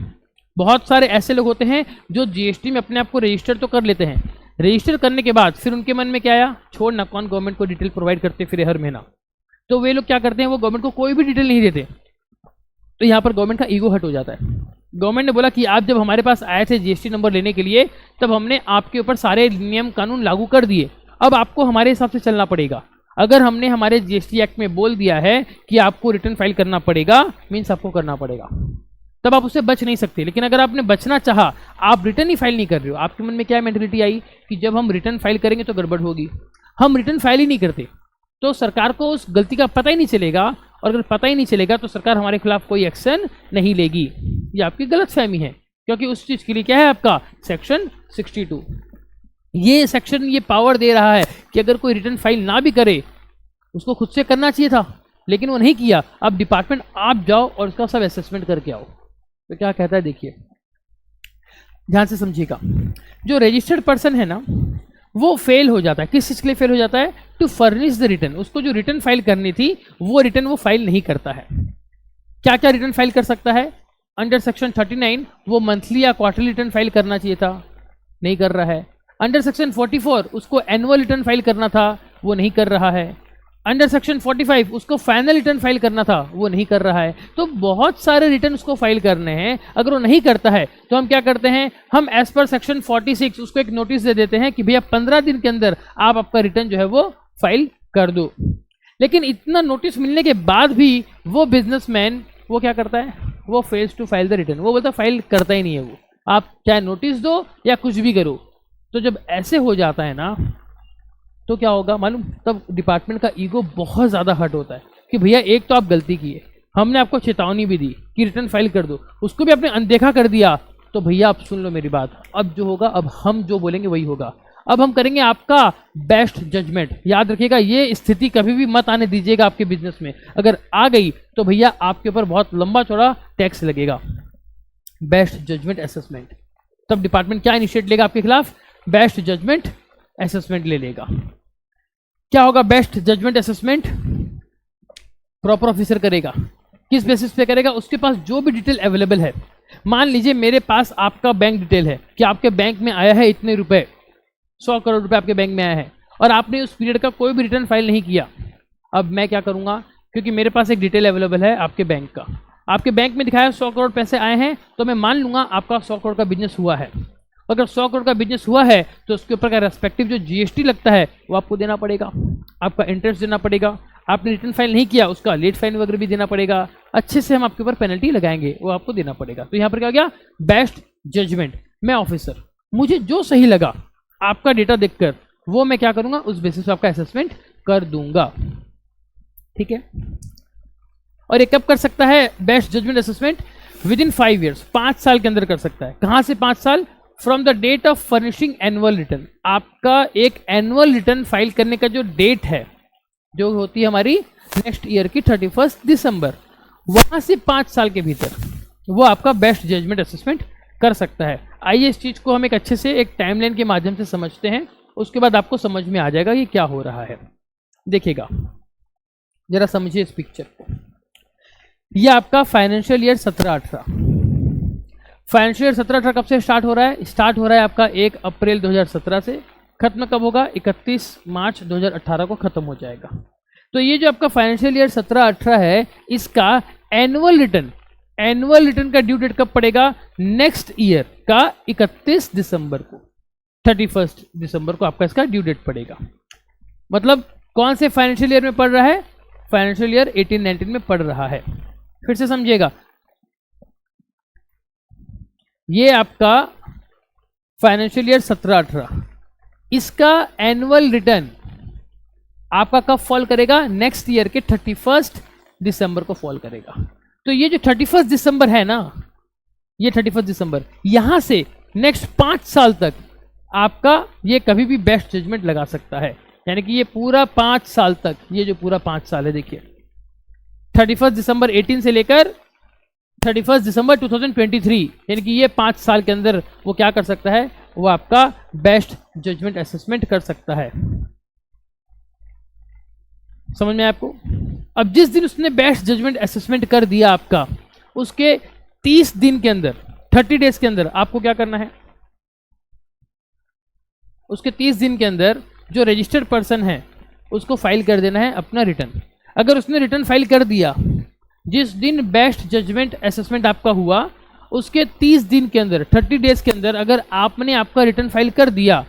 बहुत सारे ऐसे लोग होते हैं जो जीएसटी में अपने आप को रजिस्टर तो कर लेते हैं, रजिस्टर करने के बाद फिर उनके मन में क्या आया, छोड़ ना, कौन गवर्नमेंट को डिटेल प्रोवाइड करते फिर हर महीना, तो वे लोग क्या करते हैं, वो गवर्नमेंट को कोई भी डिटेल नहीं देते। तो यहाँ पर गवर्नमेंट का ईगो हर्ट हो जाता है। गवर्नमेंट ने बोला कि आप जब हमारे पास आए थे जीएसटी नंबर लेने के लिए तब हमने आपके ऊपर सारे नियम कानून लागू कर दिए, अब आपको हमारे हिसाब से चलना पड़ेगा। अगर हमने हमारे जीएसटी एक्ट में बोल दिया है कि आपको रिटर्न फाइल करना पड़ेगा, मीन्स आपको करना पड़ेगा, तब आप उससे बच नहीं सकते। लेकिन अगर आपने बचना चाहा, आप रिटर्न ही फाइल नहीं कर रहे हो, आपके मन में क्या मेंटालिटी आई कि जब हम रिटर्न फाइल करेंगे तो गड़बड़ होगी, हम रिटर्न फाइल ही नहीं करते तो सरकार को उस गलती का पता ही नहीं चलेगा, और अगर पता ही नहीं चलेगा तो सरकार हमारे खिलाफ कोई एक्शन नहीं लेगी। ये आपकी गलतफहमी है, क्योंकि उस चीज के लिए क्या है आपका सेक्शन 62। ये सेक्शन ये पावर दे रहा है कि अगर कोई रिटर्न फाइल ना भी करे, उसको खुद से करना चाहिए था लेकिन वो नहीं किया, अब डिपार्टमेंट आप जाओ और उसका सब असेसमेंट करके आओ। तो क्या कहता है देखिए, ध्यान से समझिएगा। जो रजिस्टर्ड पर्सन है ना वो फेल हो जाता है, किस चीज के लिए फेल हो जाता है, टू फर्निश द रिटर्न। उसको जो रिटर्न फाइल करनी थी वो रिटर्न वो फाइल नहीं करता है। क्या क्या रिटर्न फाइल कर सकता है, अंडर सेक्शन 39 वो मंथली या क्वार्टरली रिटर्न फाइल करना चाहिए था, नहीं कर रहा है। अंडर सेक्शन 44 उसको एनुअल रिटर्न फाइल करना था, वो नहीं कर रहा है। अंडर सेक्शन 45 उसको फाइनल रिटर्न फाइल करना था, वो नहीं कर रहा है। तो बहुत सारे रिटर्न उसको फाइल करने हैं, अगर वो नहीं करता है तो हम क्या करते हैं, हम एज पर सेक्शन 46 उसको एक नोटिस दे देते हैं कि भैया 15 दिन के अंदर आप आपका रिटर्न जो है वो फाइल कर दो। लेकिन इतना नोटिस मिलने के बाद भी वो बिजनेसमैन वो क्या करता है, वो fails to file the return, वो बोलता फाइल करता ही नहीं है। वो आप चाहे नोटिस दो या कुछ भी करो। तो जब ऐसे हो जाता है ना तो क्या होगा मालूम, तब डिपार्टमेंट का ईगो बहुत ज़्यादा हर्ट होता है कि भैया एक तो आप गलती किए, हमने आपको चेतावनी भी दी कि रिटर्न फाइल कर दो, उसको भी आपने अनदेखा कर दिया, तो भैया आप सुन लो मेरी बात, अब जो होगा, अब हम जो बोलेंगे वही होगा। अब हम करेंगे आपका बेस्ट जजमेंट। याद रखिएगा, ये स्थिति कभी भी मत आने दीजिएगा आपके बिजनेस में। अगर आ गई तो भैया आपके ऊपर बहुत लंबा चौड़ा टैक्स लगेगा। बेस्ट जजमेंट असेसमेंट, तब डिपार्टमेंट क्या इनिशिएट लेगा आपके खिलाफ? बेस्ट जजमेंट असेसमेंट ले लेगा। क्या होगा best judgement assessment? Proper officer करेगा। किस बेसिस पे करेगा? उसके पास जो भी डिटेल अवेलेबल है। मान लीजिए मेरे पास आपका बैंक डिटेल है कि आपके बैंक में आया है इतने रुपए, 100 करोड़ रुपए आपके बैंक में आया है, और आपने उस पीरियड का कोई भी रिटर्न फाइल नहीं किया। अब मैं क्या करूंगा, क्योंकि मेरे पास एक डिटेल अवेलेबल है आपके बैंक का, आपके बैंक में दिखाया 100 करोड़ पैसे आए हैं, तो मैं मान लूंगा आपका 100 करोड़ का बिजनेस हुआ है। अगर 100 करोड़ का बिजनेस हुआ है तो उसके ऊपर का रेस्पेक्टिव जो जीएसटी लगता है वो आपको देना पड़ेगा, आपका इंटरेस्ट देना पड़ेगा। आपने रिटर्न फाइल नहीं किया, उसका लेट फाइन वगैरह भी देना पड़ेगा। अच्छे से हम आपके ऊपर पेनल्टी लगाएंगे, वो आपको देना पड़ेगा। तो यहाँ पर क्या हो गया? Best judgement. मैं ऑफिसर, मुझे जो सही लगा आपका डेटा देखकर, वो मैं क्या करूंगा, उस बेसिस पे आपका असेसमेंट कर दूंगा। ठीक है। और ये कब कर सकता है best judgement assessment? Within 5 years, 5 साल के अंदर कर सकता है। कहां से 5 साल? From the date of furnishing annual return. आपका एक एनुअल रिटर्न फाइल करने का जो डेट है, जो होती है हमारी नेक्स्ट ईयर की 31 दिसंबर, वहां से 5 साल के भीतर वो आपका बेस्ट जजमेंट असेसमेंट कर सकता है। आइए इस चीज को हम एक अच्छे से एक टाइमलाइन के माध्यम से समझते हैं, उसके बाद आपको समझ में आ जाएगा कि क्या हो रहा है। देखिएगा जरा, समझिए इस पिक्चर को। ये आपका फाइनेंशियल ईयर 17-18, फाइनेंशियल ईयर 17-18 कब से स्टार्ट हो रहा है? स्टार्ट हो रहा है आपका 1 अप्रैल 2017 से। खत्म कब होगा? 31 मार्च 2018 को खत्म हो जाएगा। तो ये जो आपका फाइनेंशियल ईयर 17-18 है, इसका एनुअल रिटर्न का ड्यू डेट कब पड़ेगा? नेक्स्ट ईयर का 31 दिसंबर को, 31 दिसंबर को आपका इसका ड्यू डेट पड़ेगा। मतलब कौन से फाइनेंशियल ईयर में पड़ रहा है? फाइनेंशियल ईयर 18-19 में पड़ रहा है। फिर से समझिएगा, ये आपका फाइनेंशियल ईयर 17-18, इसका एनुअल रिटर्न आपका कब फॉल करेगा? नेक्स्ट ईयर के 31 दिसंबर को फॉल करेगा। तो ये जो 31 दिसंबर है ना, ये 31 दिसंबर, यहां से नेक्स्ट 5 साल तक आपका ये कभी भी बेस्ट जजमेंट लगा सकता है। यानी कि ये पूरा 5 साल तक, ये जो पूरा 5 साल है, देखिए 31 दिसंबर 18 से लेकर 31 दिसंबर 2023, यानी कि ये 5 साल के अंदर वो क्या कर सकता है? वो आपका बेस्ट जजमेंट असेसमेंट कर सकता है। समझ में आपको? अब जिस दिन उसने बेस्ट जजमेंट असेसमेंट कर दिया आपका, उसके 30 दिन के अंदर, 30 डेज के अंदर आपको क्या करना है? उसके 30 दिन के अंदर जो रजिस्टर्ड पर्सन है उसको फाइल कर देना है अपना रिटर्न। अगर उसने रिटर्न फाइल कर दिया जिस दिन बेस्ट जजमेंट असेसमेंट आपका हुआ, उसके 30 दिन के अंदर, 30 डेज के अंदर अगर आपने आपका रिटर्न फाइल कर दिया,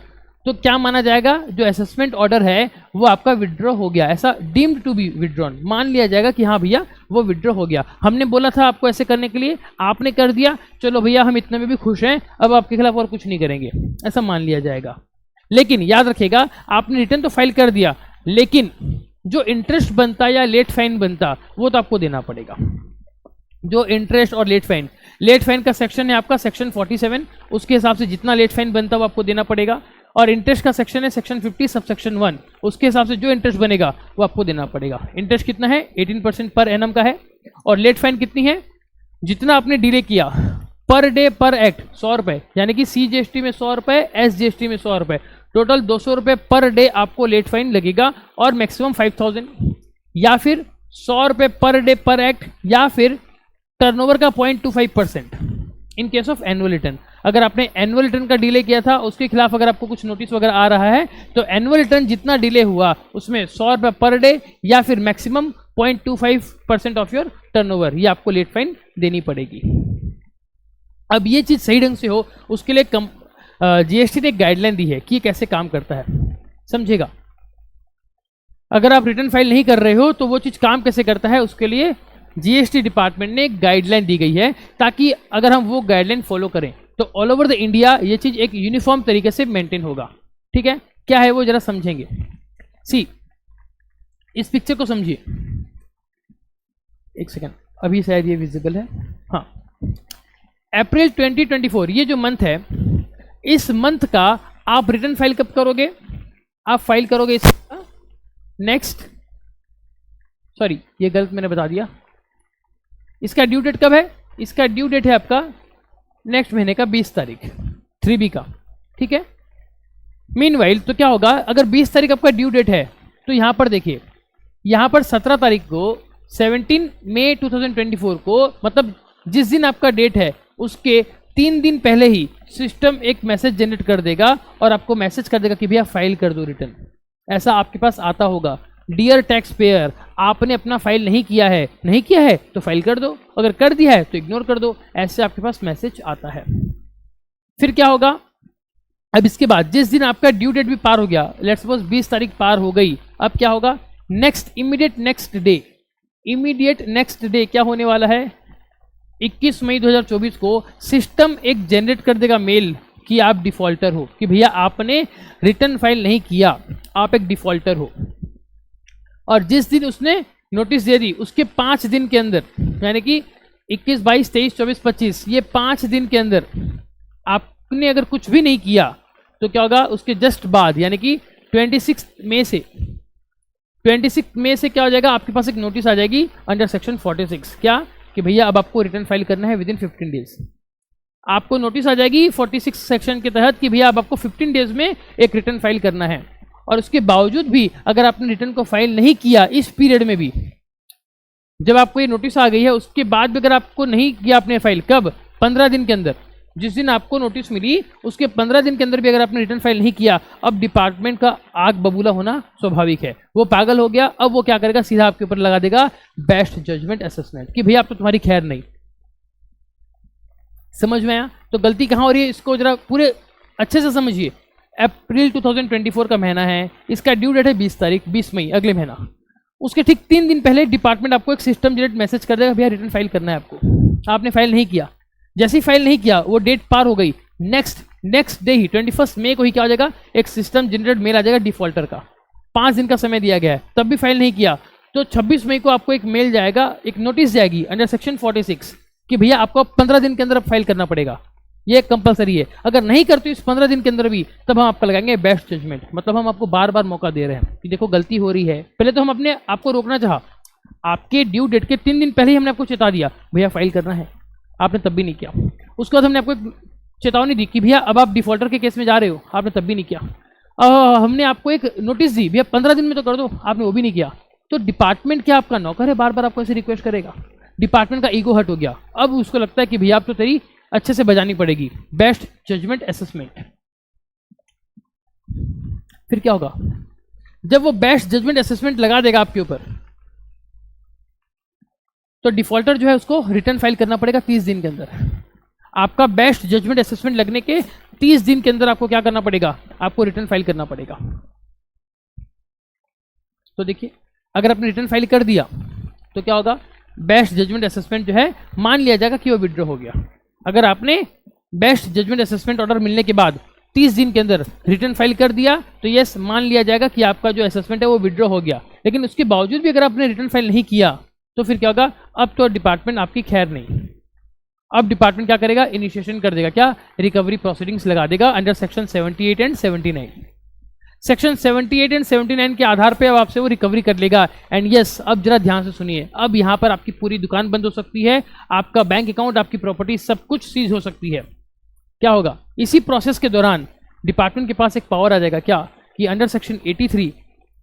तो क्या माना जाएगा? जो असेसमेंट ऑर्डर है वो आपका विड्रॉ हो गया, ऐसा डीम्ड टू बी विड्रॉन मान लिया जाएगा कि हाँ भैया वो विड्रॉ हो गया। हमने बोला था आपको ऐसे करने के लिए, आपने कर दिया, चलो भैया हम इतने में भी खुश हैं, अब आपके खिलाफ और कुछ नहीं करेंगे, ऐसा मान लिया जाएगा। लेकिन याद रखिएगा, आपने रिटर्न तो फाइल कर दिया, लेकिन जो इंटरेस्ट बनता या लेट फाइन बनता वो तो आपको देना पड़ेगा। जो इंटरेस्ट और लेट फाइन का सेक्शन है आपका सेक्शन 47, उसके हिसाब से जितना लेट फाइन बनता वो आपको देना पड़ेगा। और इंटरेस्ट का सेक्शन है सेक्शन 50 सब सेक्शन 1, उसके हिसाब से जो इंटरेस्ट बनेगा वो आपको देना पड़ेगा। इंटरेस्ट कितना है? 18% पर एनम का है। और लेट फाइन कितनी है? जितना आपने डिले किया पर डे पर एक्ट 100 रुपए, यानी कि CGST में 100 रुपए, SGST में 100 रुपए, टोटल 200 रुपए पर डे आपको लेट फाइन लगेगा। और मैक्सिमम 5000, या फिर 100 रुपए पर डे पर एक्ट, या फिर टर्नओवर का 0.25% इन केस ऑफ एनुअल रिटर्न। अगर आपने एनुअल रिटर्न का डिले किया था, उसके खिलाफ अगर आपको कुछ नोटिस वगैरह आ रहा है, तो एनुअल रिटर्न जितना डिले हुआ उसमें 100 रुपए पर डे या फिर मैक्सिमम 0.25% ऑफ योर टर्नओवर, ये आपको लेट फाइन देनी पड़ेगी। अब ये चीज सही ढंग से हो, उसके लिए GST ने एक गाइडलाइन दी है कि ये कैसे काम करता है, समझेगा। अगर आप रिटर्न फाइल नहीं कर रहे हो तो वो चीज काम कैसे करता है, उसके लिए GST डिपार्टमेंट ने एक गाइडलाइन दी गई है, ताकि अगर हम वो गाइडलाइन फॉलो करें तो ऑल ओवर द इंडिया ये चीज एक यूनिफॉर्म तरीके से मेंटेन होगा। ठीक है, क्या है वो जरा समझेंगे। सी, इस पिक्चर को समझिए। एक सेकेंड, अभी शायद ये विजिबल है, हाँ। अप्रैल 2024 ये जो मंथ है, इस मंथ का आप रिटर्न फाइल कब करोगे? आप फाइल करोगे इसका नेक्स्ट, सॉरी ये गलत मैंने बता दिया, इसका ड्यू डेट कब है? इसका ड्यू डेट है आपका नेक्स्ट महीने का 20 तारीख 3B का, ठीक है। मीनवाइल तो क्या होगा, अगर 20 तारीख आपका ड्यू डेट है तो यहां पर देखिए, यहां पर 17 तारीख को 17 मई 2024 को, मतलब जिस दिन आपका डेट है उसके 3 दिन पहले ही सिस्टम एक मैसेज जनरेट कर देगा और आपको मैसेज कर देगा कि भैया फाइल कर दो रिटर्न। ऐसा आपके पास आता होगा, डियर टैक्स पेयर, आपने अपना फाइल नहीं किया है तो फाइल कर दो, अगर कर दिया है तो इग्नोर कर दो, ऐसे आपके पास मैसेज आता है। फिर क्या होगा, अब इसके बाद जिस दिन आपका ड्यू डेट भी पार हो गया, लेट्स सपोज 20 तारीख पार हो गई, अब क्या होगा, इमीडिएट नेक्स्ट डे क्या होने वाला है, 21 मई 2024 को सिस्टम एक जनरेट कर देगा मेल कि आप डिफॉल्टर हो, कि भैया आपने रिटर्न फाइल नहीं किया, आप एक डिफॉल्टर हो। और जिस दिन उसने नोटिस दे दी उसके 5 दिन के अंदर, यानी कि 21, 22, 23, 24, 25, ये 5 दिन के अंदर आपने अगर कुछ भी नहीं किया तो क्या होगा, उसके जस्ट बाद यानी कि 26 मई से क्या हो जाएगा, आपके पास एक नोटिस आ जाएगी अंडर सेक्शन 46, क्या कि भैया अब आपको रिटर्न फाइल करना है विदिन 15 डेज। आपको नोटिस आ जाएगी 46 सेक्शन के तहत कि भैया अब आपको 15 डेज में एक रिटर्न फाइल करना है। और उसके बावजूद भी अगर आपने रिटर्न को फाइल नहीं किया इस पीरियड में भी, जब आपको ये नोटिस आ गई है उसके बाद भी अगर आपको नहीं किया आपने फाइल, कब, 15 दिन के अंदर, जिस दिन आपको नोटिस मिली उसके 15 दिन के अंदर भी अगर आपने रिटर्न फाइल नहीं किया, अब डिपार्टमेंट का आग बबूला होना स्वाभाविक है, वो पागल हो गया। अब वो क्या करेगा, सीधा आपके ऊपर लगा देगा बेस्ट जजमेंट असेसमेंट कि भैया अब तो तुम्हारी खैर नहीं। समझ में आया? तो गलती कहां हो रही है, इसको जरा पूरे अच्छे से समझिए। अप्रैल 2024 का महीना है, इसका ड्यू डेट है 20 तारीख, 20 मई अगले महीना, उसके ठीक 3 दिन पहले डिपार्टमेंट आपको एक सिस्टम जनरेट मैसेज कर देगा भैया रिटर्न फाइल करना है आपको, आपने फाइल नहीं किया। जैसे ही फाइल नहीं किया वो डेट पार हो गई, नेक्स्ट डे ही 21 मई को ही क्या हो जाएगा, एक सिस्टम जनरेट मेल आ जाएगा डिफॉल्टर का, 5 दिन का समय दिया गया है, तब भी फाइल नहीं किया तो 26 मई को आपको एक मेल जाएगा, एक नोटिस जाएगी अंडर सेक्शन 46 कि भैया आपको 15 दिन के अंदर फाइल करना पड़ेगा, ये कंपलसरी है। अगर नहीं करते इस 15 दिन के अंदर भी, तब हम आपका लगाएंगे बेस्ट जजमेंट, मतलब हम आपको बार बार मौका दे रहे हैं कि देखो गलती हो रही है। पहले तो हम अपने आपको रोकना चाहा, आपके ड्यू डेट के 3 दिन पहले ही हमने आपको चेता दिया भैया फाइल करना है, आपने तब भी नहीं किया। उसके बाद हमने आपको एक चेतावनी दी कि भैया अब आप डिफॉल्टर के केस में जा रहे हो, आपने तब भी नहीं किया। हमने आपको एक नोटिस दी भैया 15 दिन में तो कर दो, आपने वो भी नहीं किया। तो डिपार्टमेंट क्या आपका नौकर है, बार बार आपको ऐसे रिक्वेस्ट करेगा, डिपार्टमेंट का ईगो हर्ट हो गया। अब उसको लगता है कि भैया आप तो तेरी अच्छे से बजानी पड़ेगी बेस्ट जजमेंट असेसमेंट। फिर क्या होगा, जब वो बेस्ट जजमेंट असेसमेंट लगा देगा आपके ऊपर, तो डिफॉल्टर जो है उसको रिटर्न फाइल करना पड़ेगा 30 दिन के अंदर। आपका बेस्ट जजमेंट असेसमेंट लगने के 30 दिन के अंदर आपको क्या करना पड़ेगा, आपको रिटर्न फाइल करना पड़ेगा। तो देखिए अगर आपने रिटर्न फाइल कर दिया तो क्या होगा, बेस्ट जजमेंट असेसमेंट जो है मान लिया जाएगा कि वो विड्रॉ हो गया। अगर आपने बेस्ट जजमेंट असेसमेंट ऑर्डर मिलने के बाद 30 दिन के अंदर रिटर्न फाइल कर दिया तो यस मान लिया जाएगा कि आपका जो असेसमेंट है वो विड्रॉ हो गया। लेकिन उसके बावजूद भी अगर आपने रिटर्न फाइल नहीं किया तो फिर क्या होगा, अब तो डिपार्टमेंट आपकी खैर नहीं। अब डिपार्टमेंट क्या करेगा, इनिशिएशन कर देगा, क्या, रिकवरी प्रोसीडिंग्स लगा देगा under section 78 and 79। Section 78 and 79 के आधार पे अब आपसे वो रिकवरी कर लेगा। एंड यस अब जरा ध्यान से सुनिए, अब यहाँ पर आपकी पूरी दुकान बंद हो सकती है, आपका बैंक अकाउंट, आपकी प्रॉपर्टी सब कुछ सीज हो सकती है। क्या होगा, इसी प्रोसेस के दौरान डिपार्टमेंट के पास एक पावर आ जाएगा, क्या, कि अंडर सेक्शन 83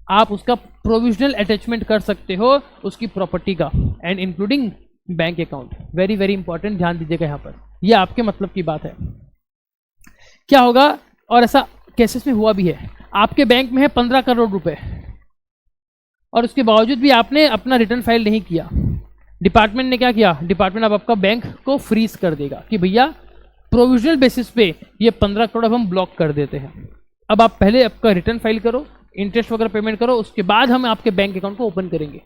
आप उसका प्रोविजनल अटैचमेंट कर सकते हो उसकी प्रॉपर्टी का, and including bank account. Very very important, ध्यान दीजिएगा यहाँ पर, यह आपके मतलब की बात है। क्या होगा, और ऐसा केसेस में हुआ भी है, आपके बैंक में है 15 करोड़ रुपए और उसके बावजूद भी आपने अपना रिटर्न फाइल नहीं किया। डिपार्टमेंट ने क्या किया, डिपार्टमेंट अब आपका बैंक को फ्रीज कर देगा कि भैया प्रोविजनल बेसिस पे ये 15 करोड़ अब हम ब्लॉक कर देते हैं। अब आप पहले आपका रिटर्न फाइल करो, इंटरेस्ट वगैरह पेमेंट करो, उसके बाद हम आपके बैंक अकाउंट को ओपन करेंगे।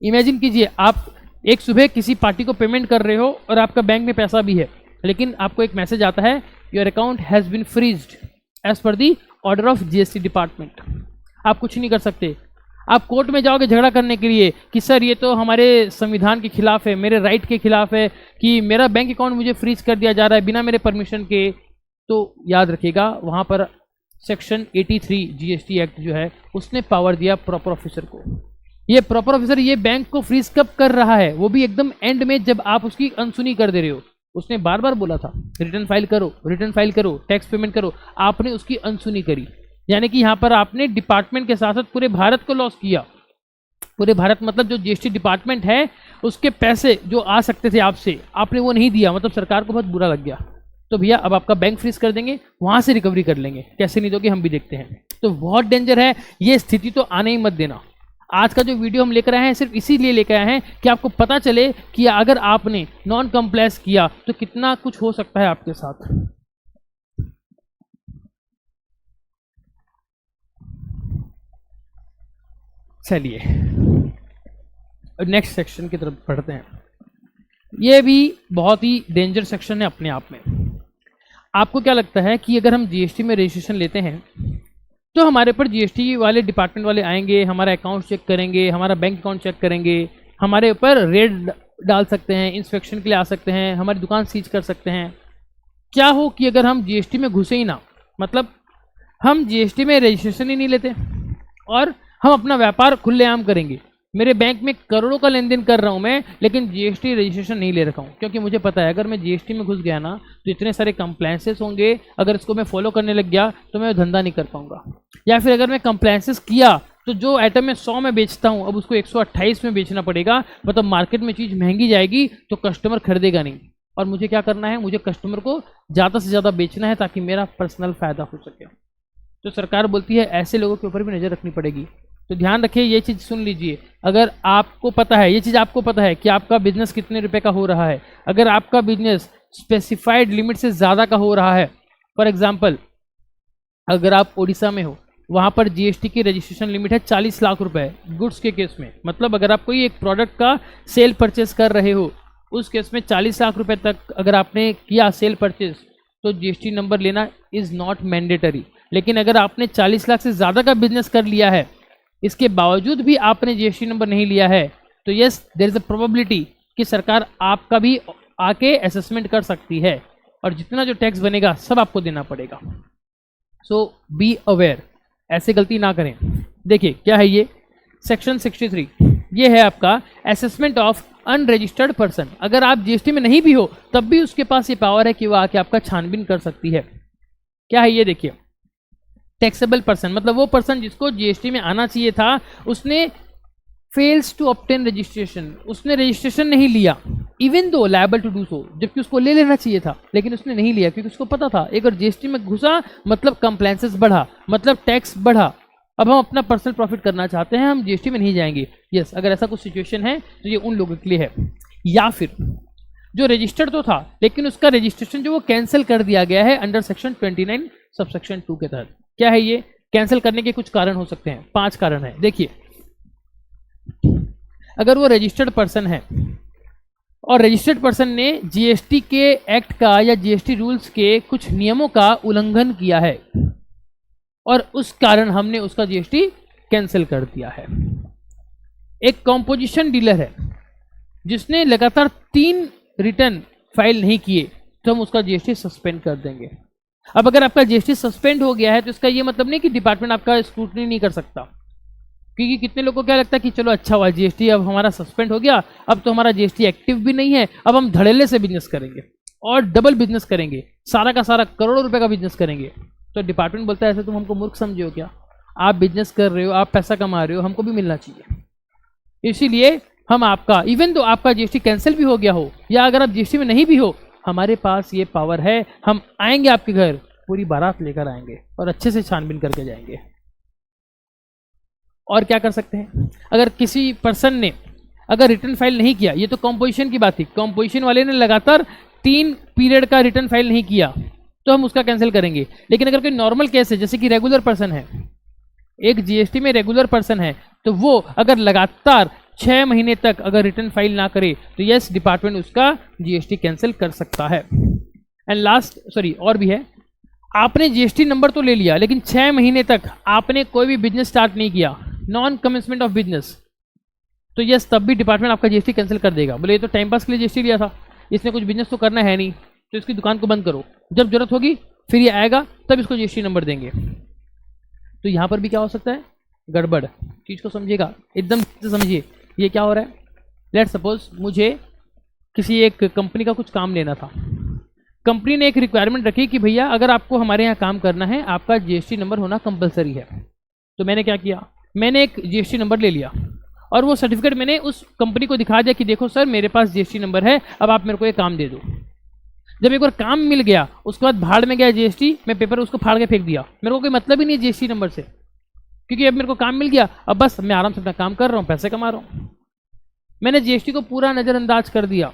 इमेजिन कीजिए आप एक सुबह किसी पार्टी को पेमेंट कर रहे हो और आपका बैंक में पैसा भी है, लेकिन आपको एक मैसेज आता है your account has been freezed as per the order of GST department. आप कुछ नहीं कर सकते, आप कोर्ट में जाओगे झगड़ा करने के लिए कि सर ये तो हमारे संविधान के खिलाफ है, मेरे राइट के खिलाफ है कि मेरा बैंक अकाउंट मुझे फ्रीज कर दिया जा रहा है बिना मेरे परमिशन के, तो याद रखिएगा वहाँ पर सेक्शन 83 जीएसटी एक्ट जो है उसने पावर दिया प्रॉपर ऑफिसर को। ये प्रॉपर ऑफिसर ये बैंक को फ्रीज कब कर रहा है, वो भी एकदम एंड में जब आप उसकी अनसुनी कर दे रहे हो। उसने बार बार बोला था रिटर्न फाइल करो, रिटर्न फाइल करो, टैक्स पेमेंट करो, आपने उसकी अनसुनी करी, यानी कि यहाँ पर आपने डिपार्टमेंट के साथ साथ पूरे भारत को लॉस किया। पूरे भारत मतलब जो जीएसटी डिपार्टमेंट है उसके पैसे जो आ सकते थे आपसे, आपने वो नहीं दिया, मतलब सरकार को बहुत बुरा लग गया। तो भैया अब आपका बैंक फ्रीज कर देंगे, वहां से रिकवरी कर लेंगे, कैसे नहीं दोगे हम भी देखते हैं। तो बहुत डेंजर है, ये स्थिति तो आने ही मत देना। आज का जो वीडियो हम लेकर आए हैं सिर्फ इसीलिए लेकर आए हैं कि आपको पता चले कि अगर आपने नॉन कंप्लायंस किया तो कितना कुछ हो सकता है आपके साथ। चलिए नेक्स्ट सेक्शन की तरफ बढ़ते हैं। ये भी बहुत ही डेंजर सेक्शन है अपने आप में। आपको क्या लगता है कि अगर हम जीएसटी में रजिस्ट्रेशन लेते हैं तो हमारे पर जीएसटी वाले डिपार्टमेंट वाले आएंगे, हमारा अकाउंट चेक करेंगे, हमारा बैंक अकाउंट चेक करेंगे, हमारे ऊपर रेड डाल सकते हैं, इंस्पेक्शन के लिए आ सकते हैं, हमारी दुकान सीज कर सकते हैं। क्या हो कि अगर हम जीएसटी में घुसे ही ना, मतलब हम जीएसटी में रजिस्ट्रेशन ही नहीं लेते और हम अपना व्यापार खुलेआम करेंगे। मेरे बैंक में करोड़ों का लेन देन कर रहा हूं मैं, लेकिन जीएसटी रजिस्ट्रेशन नहीं ले रखा हूं, क्योंकि मुझे पता है अगर मैं जीएसटी में घुस गया ना तो इतने सारे कंप्लायंसेस होंगे, अगर इसको मैं फॉलो करने लग गया तो मैं धंधा नहीं कर पाऊंगा। या फिर अगर मैं कंप्लायंसेस किया तो जो आइटम मैं 100 में बेचता हूं अब उसको 128 में बेचना पड़ेगा, मतलब मार्केट में चीज़ महंगी जाएगी तो कस्टमर खरीदेगा नहीं। और मुझे क्या करना है, मुझे कस्टमर को ज़्यादा से ज़्यादा बेचना है ताकि मेरा पर्सनल फ़ायदा हो सके। तो सरकार बोलती है ऐसे लोगों के ऊपर भी नज़र रखनी पड़ेगी। तो ध्यान रखिए, ये चीज़ सुन लीजिए, अगर आपको पता है, ये चीज़ आपको पता है कि आपका बिजनेस कितने रुपए का हो रहा है, अगर आपका बिजनेस स्पेसिफाइड लिमिट से ज़्यादा का हो रहा है, फॉर एग्जांपल अगर आप उड़ीसा में हो, वहाँ पर जीएसटी की रजिस्ट्रेशन लिमिट है 40 लाख रुपए गुड्स के केस में, मतलब अगर आप कोई एक प्रोडक्ट का सेल परचेस कर रहे हो उस केस में 40 लाख रुपए तक अगर आपने किया सेल परचेस तो जीएसटी नंबर लेना इज़ नॉट मैंडेटरी। लेकिन अगर आपने 40 लाख से ज़्यादा का बिजनेस कर लिया है, इसके बावजूद भी आपने जीएसटी नंबर नहीं लिया है, तो yes there is a probability कि सरकार आपका भी आके असेसमेंट कर सकती है और जितना जो टैक्स बनेगा सब आपको देना पड़ेगा। सो बी अवेयर, ऐसे गलती ना करें। देखिए क्या है ये सेक्शन 63, ये है आपका असेसमेंट ऑफ अनरजिस्टर्ड पर्सन। अगर आप जीएसटी में नहीं भी हो तब भी उसके पास ये पावर है कि वह आके आपका छानबीन कर सकती है। क्या है ये देखिए, टैक्सेबल पर्सन मतलब वो पर्सन जिसको जीएसटी में आना चाहिए था, उसने फेल्स टू ऑब्टेन रजिस्ट्रेशन, उसने रजिस्ट्रेशन नहीं लिया, even though liable to do so, जबकि उसको ले लेना चाहिए था लेकिन उसने नहीं लिया क्योंकि उसको पता था एक और जीएसटी में घुसा मतलब कंप्लायंसेस बढ़ा, मतलब टैक्स बढ़ा। अब हम अपना पर्सनल प्रॉफिट करना चाहते हैं, हम जीएसटी में नहीं जाएंगे। यस, अगर ऐसा कुछ सिचुएशन है तो ये उन लोगों के लिए है। या फिर जो रजिस्टर्ड तो था लेकिन उसका रजिस्ट्रेशन जो वो कैंसिल कर दिया गया है अंडर सेक्शन 29 सबसेक्शन 2 के तहत। क्या है ये, कैंसिल करने के कुछ कारण हो सकते हैं, 5 कारण है। देखिए, अगर वो रजिस्टर्ड पर्सन है और रजिस्टर्ड पर्सन ने जीएसटी के एक्ट का या जीएसटी रूल्स के कुछ नियमों का उल्लंघन किया है और उस कारण हमने उसका जीएसटी कैंसिल कर दिया है। एक कॉम्पोजिशन डीलर है जिसने लगातार 3 रिटर्न फाइल नहीं किए तो हम उसका जीएसटी सस्पेंड कर देंगे। अब अगर आपका जीएसटी सस्पेंड हो गया है तो इसका ये मतलब नहीं कि डिपार्टमेंट आपका स्क्रूटनी नहीं कर सकता, क्योंकि कितने लोगों को क्या लगता है कि चलो अच्छा हुआ जीएसटी अब हमारा सस्पेंड हो गया, अब तो हमारा जीएसटी एक्टिव भी नहीं है, अब हम धड़ल्ले से बिजनेस करेंगे और डबल बिजनेस करेंगे, सारा का सारा करोड़ों रुपए का बिजनेस करेंगे। तो डिपार्टमेंट बोलता है ऐसे तुम हमको मूर्ख समझे हो क्या, आप बिजनेस कर रहे हो, आप पैसा कमा रहे हो, हमको भी मिलना चाहिए। इसीलिए हम आपका इवन तो आपका जीएसटी कैंसिल भी हो गया हो या अगर आप जीएसटी में नहीं भी हो, हमारे पास ये पावर है, हम आएंगे आपके घर, पूरी बारात लेकर आएंगे और अच्छे से छानबीन करके जाएंगे। और क्या कर सकते हैं, अगर किसी पर्सन ने अगर रिटर्न फाइल नहीं किया, ये तो कॉम्पोजिशन की बात थी, कॉम्पोजिशन वाले ने लगातार 3 पीरियड का रिटर्न फाइल नहीं किया तो हम उसका कैंसिल करेंगे। लेकिन अगर कोई नॉर्मल केस है जैसे कि रेगुलर पर्सन है, एक जीएसटी में रेगुलर पर्सन है, तो वो अगर लगातार 6 महीने तक अगर रिटर्न फाइल ना करे तो यस डिपार्टमेंट उसका जीएसटी कैंसिल कर सकता है। एंड लास्ट और भी है, आपने जीएसटी नंबर तो ले लिया लेकिन 6 महीने तक आपने कोई भी बिजनेस स्टार्ट नहीं किया, नॉन कमेंसमेंट ऑफ बिजनेस, तो यस तब भी डिपार्टमेंट आपका जीएसटी कैंसिल कर देगा। बोले ये तो टाइम पास के लिए जीएसटी लिया था, इसने कुछ बिजनेस तो करना है नहीं, तो इसकी दुकान को बंद करो, जब जरूरत होगी फिर ये आएगा तब इसको जीएसटी नंबर देंगे। तो यहाँ पर भी क्या हो सकता है, गड़बड़। चीज़ को समझिएगा, एकदम से समझिए ये क्या हो रहा है। लेट्स सपोज मुझे किसी एक कंपनी का कुछ काम लेना था, कंपनी ने एक रिक्वायरमेंट रखी कि भैया अगर आपको हमारे यहाँ काम करना है आपका जीएसटी नंबर होना कंपलसरी है। तो मैंने क्या किया, मैंने एक जीएसटी नंबर ले लिया और वो सर्टिफिकेट मैंने उस कंपनी को दिखा दिया कि देखो सर मेरे पास जीएसटी नंबर है, अब आप मेरे को ये काम दे दो। जब एक बार काम मिल गया उसके बाद भाड़ में गया जीएसटी, मैं पेपर उसको फाड़ के फेंक दिया, मेरे को कोई मतलब ही नहीं जीएसटी नंबर से, क्योंकि अब मेरे को काम मिल गया, अब बस मैं आराम से अपना काम कर रहा हूँ, पैसे कमा रहा हूँ। मैंने जीएसटी को पूरा नज़रअंदाज कर दिया,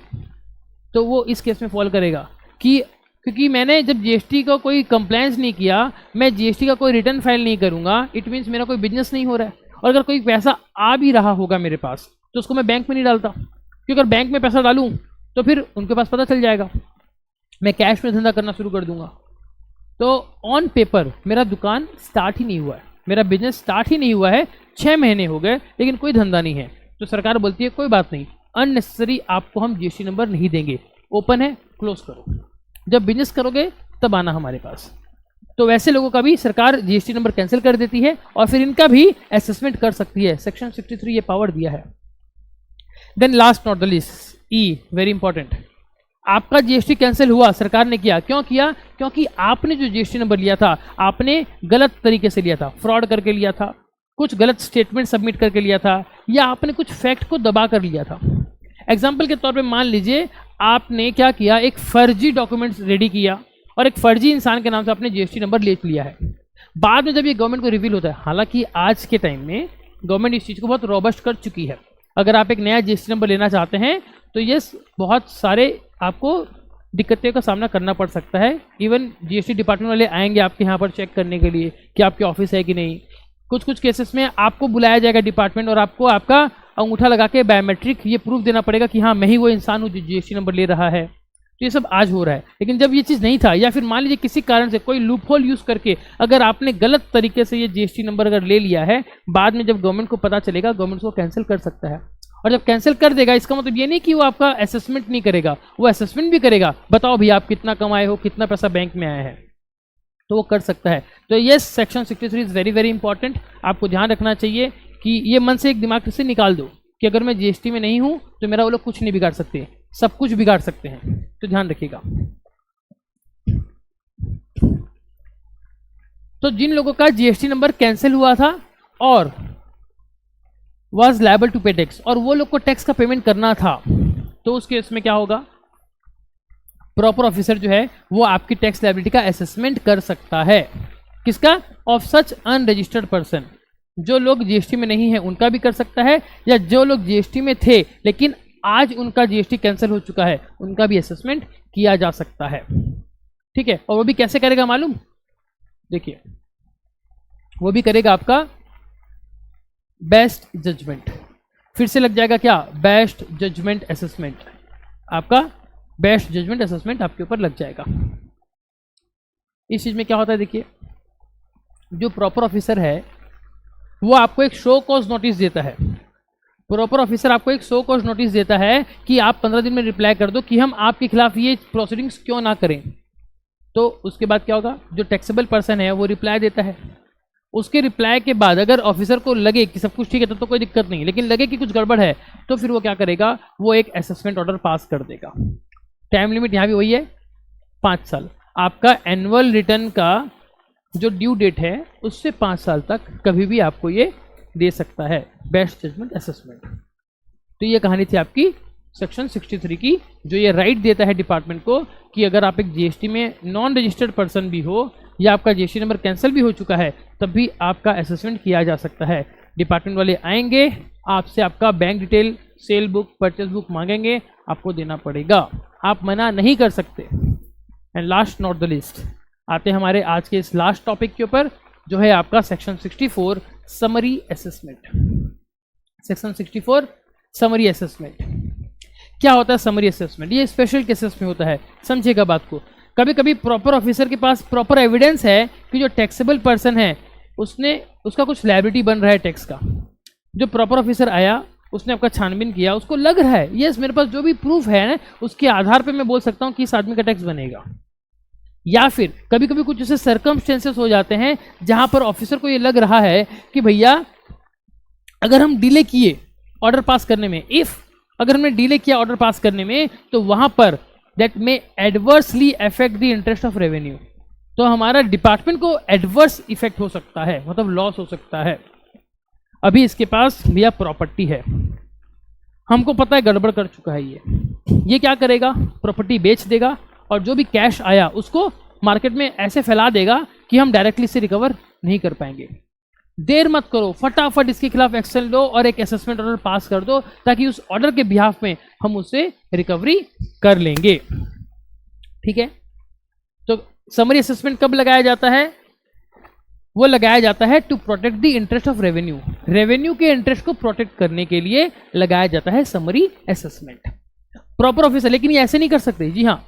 तो वो इस केस में फॉल करेगा कि क्योंकि मैंने जब जीएसटी का कोई कंप्लेंट्स नहीं किया, मैं जीएसटी का कोई रिटर्न फाइल नहीं करूँगा, इट मीन्स मेरा कोई बिजनेस नहीं हो रहा है। और अगर कोई पैसा आ भी रहा होगा मेरे पास तो उसको मैं बैंक में नहीं डालता, क्योंकि अगर बैंक में पैसा डालूँ तो फिर उनके पास पता चल जाएगा, मैं कैश में धंधा करना शुरू कर दूंगा। तो ऑन पेपर मेरा दुकान स्टार्ट ही नहीं हुआ है, मेरा बिजनेस स्टार्ट ही नहीं हुआ है, 6 महीने हो गए लेकिन कोई धंधा नहीं है। तो सरकार बोलती है कोई बात नहीं, अननेसेसरी आपको हम जीएसटी नंबर नहीं देंगे, ओपन है क्लोज करो, जब बिजनेस करोगे तब आना हमारे पास। तो वैसे लोगों का भी सरकार जीएसटी नंबर कैंसिल कर देती है और फिर इनका भी असेसमेंट कर सकती है। सेक्शन 63 ये पावर दिया है। Then last not the least, a very important, आपका जीएसटी कैंसिल हुआ, सरकार ने किया, क्यों किया, क्योंकि आपने जो जीएसटी नंबर लिया था आपने गलत तरीके से लिया था, फ्रॉड करके लिया था, कुछ गलत स्टेटमेंट सबमिट करके लिया था, या आपने कुछ फैक्ट को दबा कर लिया था। एग्जाम्पल के तौर पे मान लीजिए आपने क्या किया, एक फर्जी डॉक्यूमेंट्स रेडी किया और एक फर्जी इंसान के नाम से आपने जीएसटी नंबर ले लिया है। बाद में जब ये गवर्नमेंट को रिवील होता है, हालांकि आज के टाइम में गवर्नमेंट इस चीज़ को बहुत रोबस्ट कर चुकी है, अगर आप एक नया जीएसटी नंबर लेना चाहते हैं तो ये बहुत सारे आपको दिक्कतों का सामना करना पड़ सकता है। इवन जीएसटी डिपार्टमेंट वाले आएंगे आपके यहाँ पर चेक करने के लिए कि आपके ऑफिस है कि नहीं। कुछ केसेस में आपको बुलाया जाएगा डिपार्टमेंट और आपको आपका अंगूठा लगा के बायोमेट्रिक ये प्रूफ देना पड़ेगा कि हाँ मैं ही वो इंसान हूँ जो जीएसटी नंबर ले रहा है। तो ये सब आज हो रहा है, लेकिन जब ये चीज़ नहीं था, या फिर मान लीजिए किसी कारण से कोई लूपहोल यूज़ करके अगर आपने गलत तरीके से ये जीएसटी नंबर अगर ले लिया है, बाद में जब गवर्नमेंट को पता चलेगा गवर्नमेंट उसको कैंसिल कर सकता है। और जब कैंसिल कर देगा इसका मतलब ये नहीं कि वो आपका असेसमेंट नहीं करेगा, वो असेसमेंट भी करेगा, बताओ भैया आप कितना कमाए हो, कितना पैसा बैंक में आया है, तो वो कर सकता है। तो ये section 63 is very very important, आपको ध्यान रखना चाहिए कि ये मन से एक दिमाग से निकाल दो कि अगर मैं जीएसटी में नहीं हूँ तो मेरा वो लोग कुछ नहीं बिगाड़ सकते, सब कुछ बिगाड़ सकते हैं, तो ध्यान रखिएगा। तो जिन लोगों का जीएसटी नंबर कैंसिल हुआ था और वॉज लायबल टू पे टैक्स, और वो लोग को टैक्स का पेमेंट करना था, तो उस केस में क्या होगा, प्रॉपर ऑफिसर जो है वो आपकी टैक्स लायबिलिटी का असेसमेंट कर सकता है। किसका, ऑफ सच अनरजिस्टर्ड पर्सन, जो लोग जीएसटी में नहीं है उनका भी कर सकता है, या जो लोग जीएसटी में थे लेकिन आज उनका जीएसटी कैंसिल हो चुका है उनका भी असेसमेंट किया जा सकता है। ठीक है, और वो भी कैसे करेगा मालूम, देखिए वो भी करेगा आपका बेस्ट जजमेंट, फिर से लग जाएगा क्या, बेस्ट जजमेंट असेसमेंट, आपका बेस्ट जजमेंट असेसमेंट आपके ऊपर लग जाएगा। इस चीज में क्या होता है, देखिए जो प्रॉपर ऑफिसर है वो आपको एक शो कॉज नोटिस देता है, प्रॉपर ऑफिसर आपको एक शो कॉज नोटिस देता है कि आप 15 दिन में रिप्लाई कर दो कि हम आपके खिलाफ ये प्रोसीडिंग्स क्यों ना करें। तो उसके बाद क्या होगा, जो टैक्सेबल पर्सन है वो रिप्लाई देता है, उसके रिप्लाई के बाद अगर ऑफिसर को लगे कि सब कुछ ठीक है तब तो कोई दिक्कत नहीं, लेकिन लगे कि कुछ गड़बड़ है तो फिर वो क्या करेगा, वो एक असेसमेंट ऑर्डर पास कर देगा। टाइम लिमिट यहाँ भी वही है 5 साल, आपका एनुअल रिटर्न का जो ड्यू डेट है उससे 5 साल तक कभी भी आपको ये दे सकता है बेस्ट जजमेंट असेसमेंट। तो ये कहानी थी आपकी सेक्शन 63 की, जो ये राइट देता है डिपार्टमेंट को कि अगर आप एक जीएसटी में नॉन रजिस्टर्ड पर्सन भी हो या आपका जीएसटी नंबर कैंसिल भी हो चुका है तब भी आपका असेसमेंट किया जा सकता है। डिपार्टमेंट वाले आएंगे आपसे, आपका bank detail, cell book, purchase book मांगेंगे, आपको देना पड़ेगा, आप मना नहीं कर सकते। And last not the list, आते हैं हमारे आज के इस लास्ट टॉपिक के ऊपर जो है आपका section 64 summary assessment. Section 64 summary assessment क्या होता है, समरी असेसमेंट ये स्पेशल केसेस में होता है, समझिएगा बात को। कभी कभी प्रॉपर ऑफिसर के पास प्रॉपर एविडेंस है कि जो टैक्सेबल पर्सन है उसका कुछ लायबिलिटी बन रहा है टैक्स का, जो प्रॉपर ऑफिसर आया, उसने आपका छानबीन किया, उसको लग रहा है यस मेरे पास जो भी प्रूफ है ना उसके आधार पे मैं बोल सकता हूँ कि इस आदमी का टैक्स बनेगा। या फिर कभी कभी कुछ ऐसे सर्कमस्टेंसेस हो जाते हैं जहां पर ऑफिसर को ये लग रहा है कि भैया अगर हम डिले किए ऑर्डर पास करने में, अगर हमने डिले किया ऑर्डर पास करने में, तो वहां पर दैट में adversely affect the interest of revenue, तो हमारा डिपार्टमेंट को एडवर्स इफेक्ट हो सकता है, मतलब लॉस हो सकता है। अभी इसके पास भैया प्रॉपर्टी है, हमको पता है गड़बड़ कर चुका है ये क्या करेगा, प्रॉपर्टी बेच देगा और जो भी कैश आया उसको मार्केट में ऐसे फैला देगा कि हम डायरेक्टली से रिकवर नहीं कर पाएंगे। देर मत करो, फटाफट इसके खिलाफ एक्शन लो और एक असेसमेंट ऑर्डर पास कर दो ताकि उस ऑर्डर के बिहाफ में हम उससे रिकवरी कर लेंगे। ठीक है, तो समरी असेसमेंट कब लगाया जाता है? वो लगाया जाता है to protect the interest of revenue, revenue के इंटरेस्ट को प्रोटेक्ट करने के लिए लगाया जाता है समरी असेसमेंट। प्रॉपर ऑफिसर लेकिन ये ऐसे नहीं कर सकते, जी हाँ,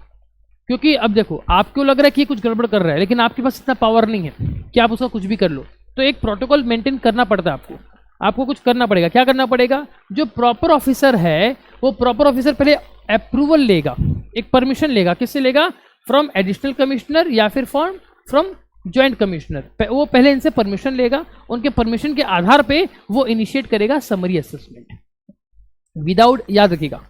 क्योंकि अब देखो आपको लग रहा है कि ये कुछ गड़बड़ कर रहा है लेकिन आपके पास इतना पावर नहीं है कि आप उसका कुछ भी कर लो, तो एक प्रोटोकॉल मेंटेन करना पड़ता है आपको कुछ करना पड़ेगा। क्या करना पड़ेगा? जो प्रॉपर ऑफिसर है वो प्रॉपर ऑफिसर पहले अप्रूवल लेगा, एक परमिशन लेगा, किससे लेगा? फ्रॉम एडिशनल कमिश्नर या फिर फ्रॉम ज्वाइंट कमिश्नर। वो पहले इनसे परमिशन लेगा, उनके परमिशन के आधार पे वो इनिशिएट करेगा समरी असेसमेंट। विदाउट, याद रखिएगा,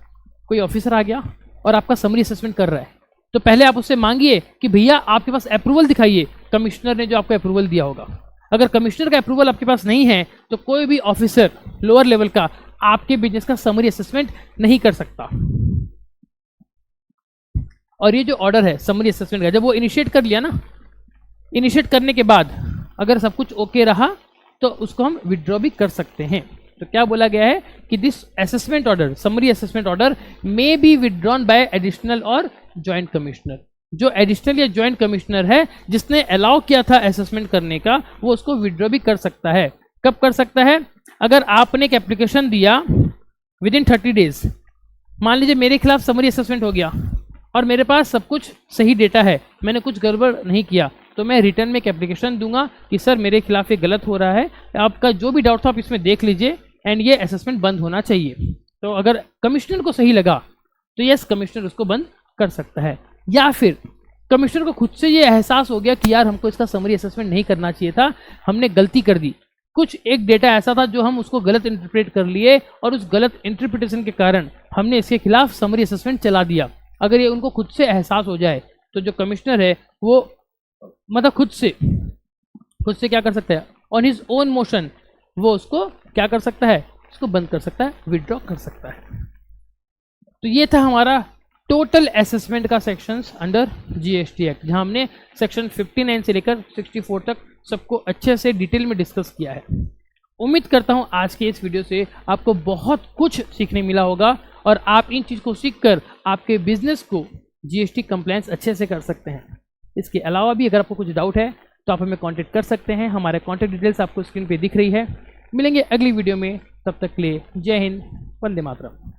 कोई ऑफिसर आ गया और आपका समरी असेसमेंट कर रहा है तो पहले आप उससे मांगिए कि भैया आपके पास अप्रूवल दिखाइए, कमिश्नर ने जो आपको अप्रूवल दिया होगा। अगर कमिश्नर का अप्रूवल आपके पास नहीं है तो कोई भी ऑफिसर लोअर लेवल का आपके बिजनेस का समरी असेसमेंट नहीं कर सकता। और ये जो ऑर्डर है समरी असेसमेंट का, जब वो इनिशिएट कर लिया ना, इनिशिएट करने के बाद अगर सब कुछ ओके रहा तो उसको हम विड्रॉ भी कर सकते हैं। तो क्या बोला गया है कि this assessment order, summary assessment order may be withdrawn bye additional और ज्वाइंट कमिश्नर। जो एडिशनल या ज्वाइंट कमिश्नर है जिसने अलाउ किया था असेसमेंट करने का, वो उसको विड्रॉ भी कर सकता है। कब कर सकता है? अगर आपने एक एप्लीकेशन दिया विद इन 30 डेज, मान लीजिए मेरे खिलाफ समरी असेसमेंट हो गया और मेरे पास सब कुछ सही डेटा है, मैंने कुछ गड़बड़ नहीं किया, तो मैं रिटर्न में एक एप्लीकेशन दूंगा कि सर मेरे खिलाफ ये गलत हो रहा है, आपका जो भी डाउट था आप इसमें देख लीजिए एंड ये असेसमेंट बंद होना चाहिए। तो अगर कमिश्नर को सही लगा तो यस, कमिश्नर उसको बंद कर सकता है। या फिर कमिश्नर को खुद से ये एहसास हो गया कि यार हमको इसका समरी असेसमेंट नहीं करना चाहिए था, हमने गलती कर दी, कुछ एक डेटा ऐसा था जो हम उसको गलत इंटरप्रेट कर लिए और उस गलत इंटरप्रिटेशन के कारण हमने इसके खिलाफ समरी असेसमेंट चला दिया। अगर ये उनको खुद से एहसास हो जाए तो जो कमिश्नर है वो मतलब खुद से क्या कर सकता है? ऑन हिज ओन मोशन वो उसको क्या कर सकता है? उसको बंद कर सकता है, विड्रॉ कर सकता है। तो ये था हमारा टोटल असेसमेंट का सेक्शंस अंडर जीएसटी एक्ट, जहां हमने सेक्शन 59 से लेकर 64 तक सबको अच्छे से डिटेल में डिस्कस किया है। उम्मीद करता हूं आज के इस वीडियो से आपको बहुत कुछ सीखने मिला होगा और आप इन चीज़ को सीखकर आपके बिजनेस को जीएसटी कंप्लायंस अच्छे से कर सकते हैं। इसके अलावा भी अगर आपको कुछ डाउट है तो आप हमें कांटेक्ट कर सकते हैं, हमारे कांटेक्ट डिटेल्स आपको स्क्रीन पे दिख रही है। मिलेंगे अगली वीडियो में, तब तक के लिए जय हिंद, वंदे मातरम।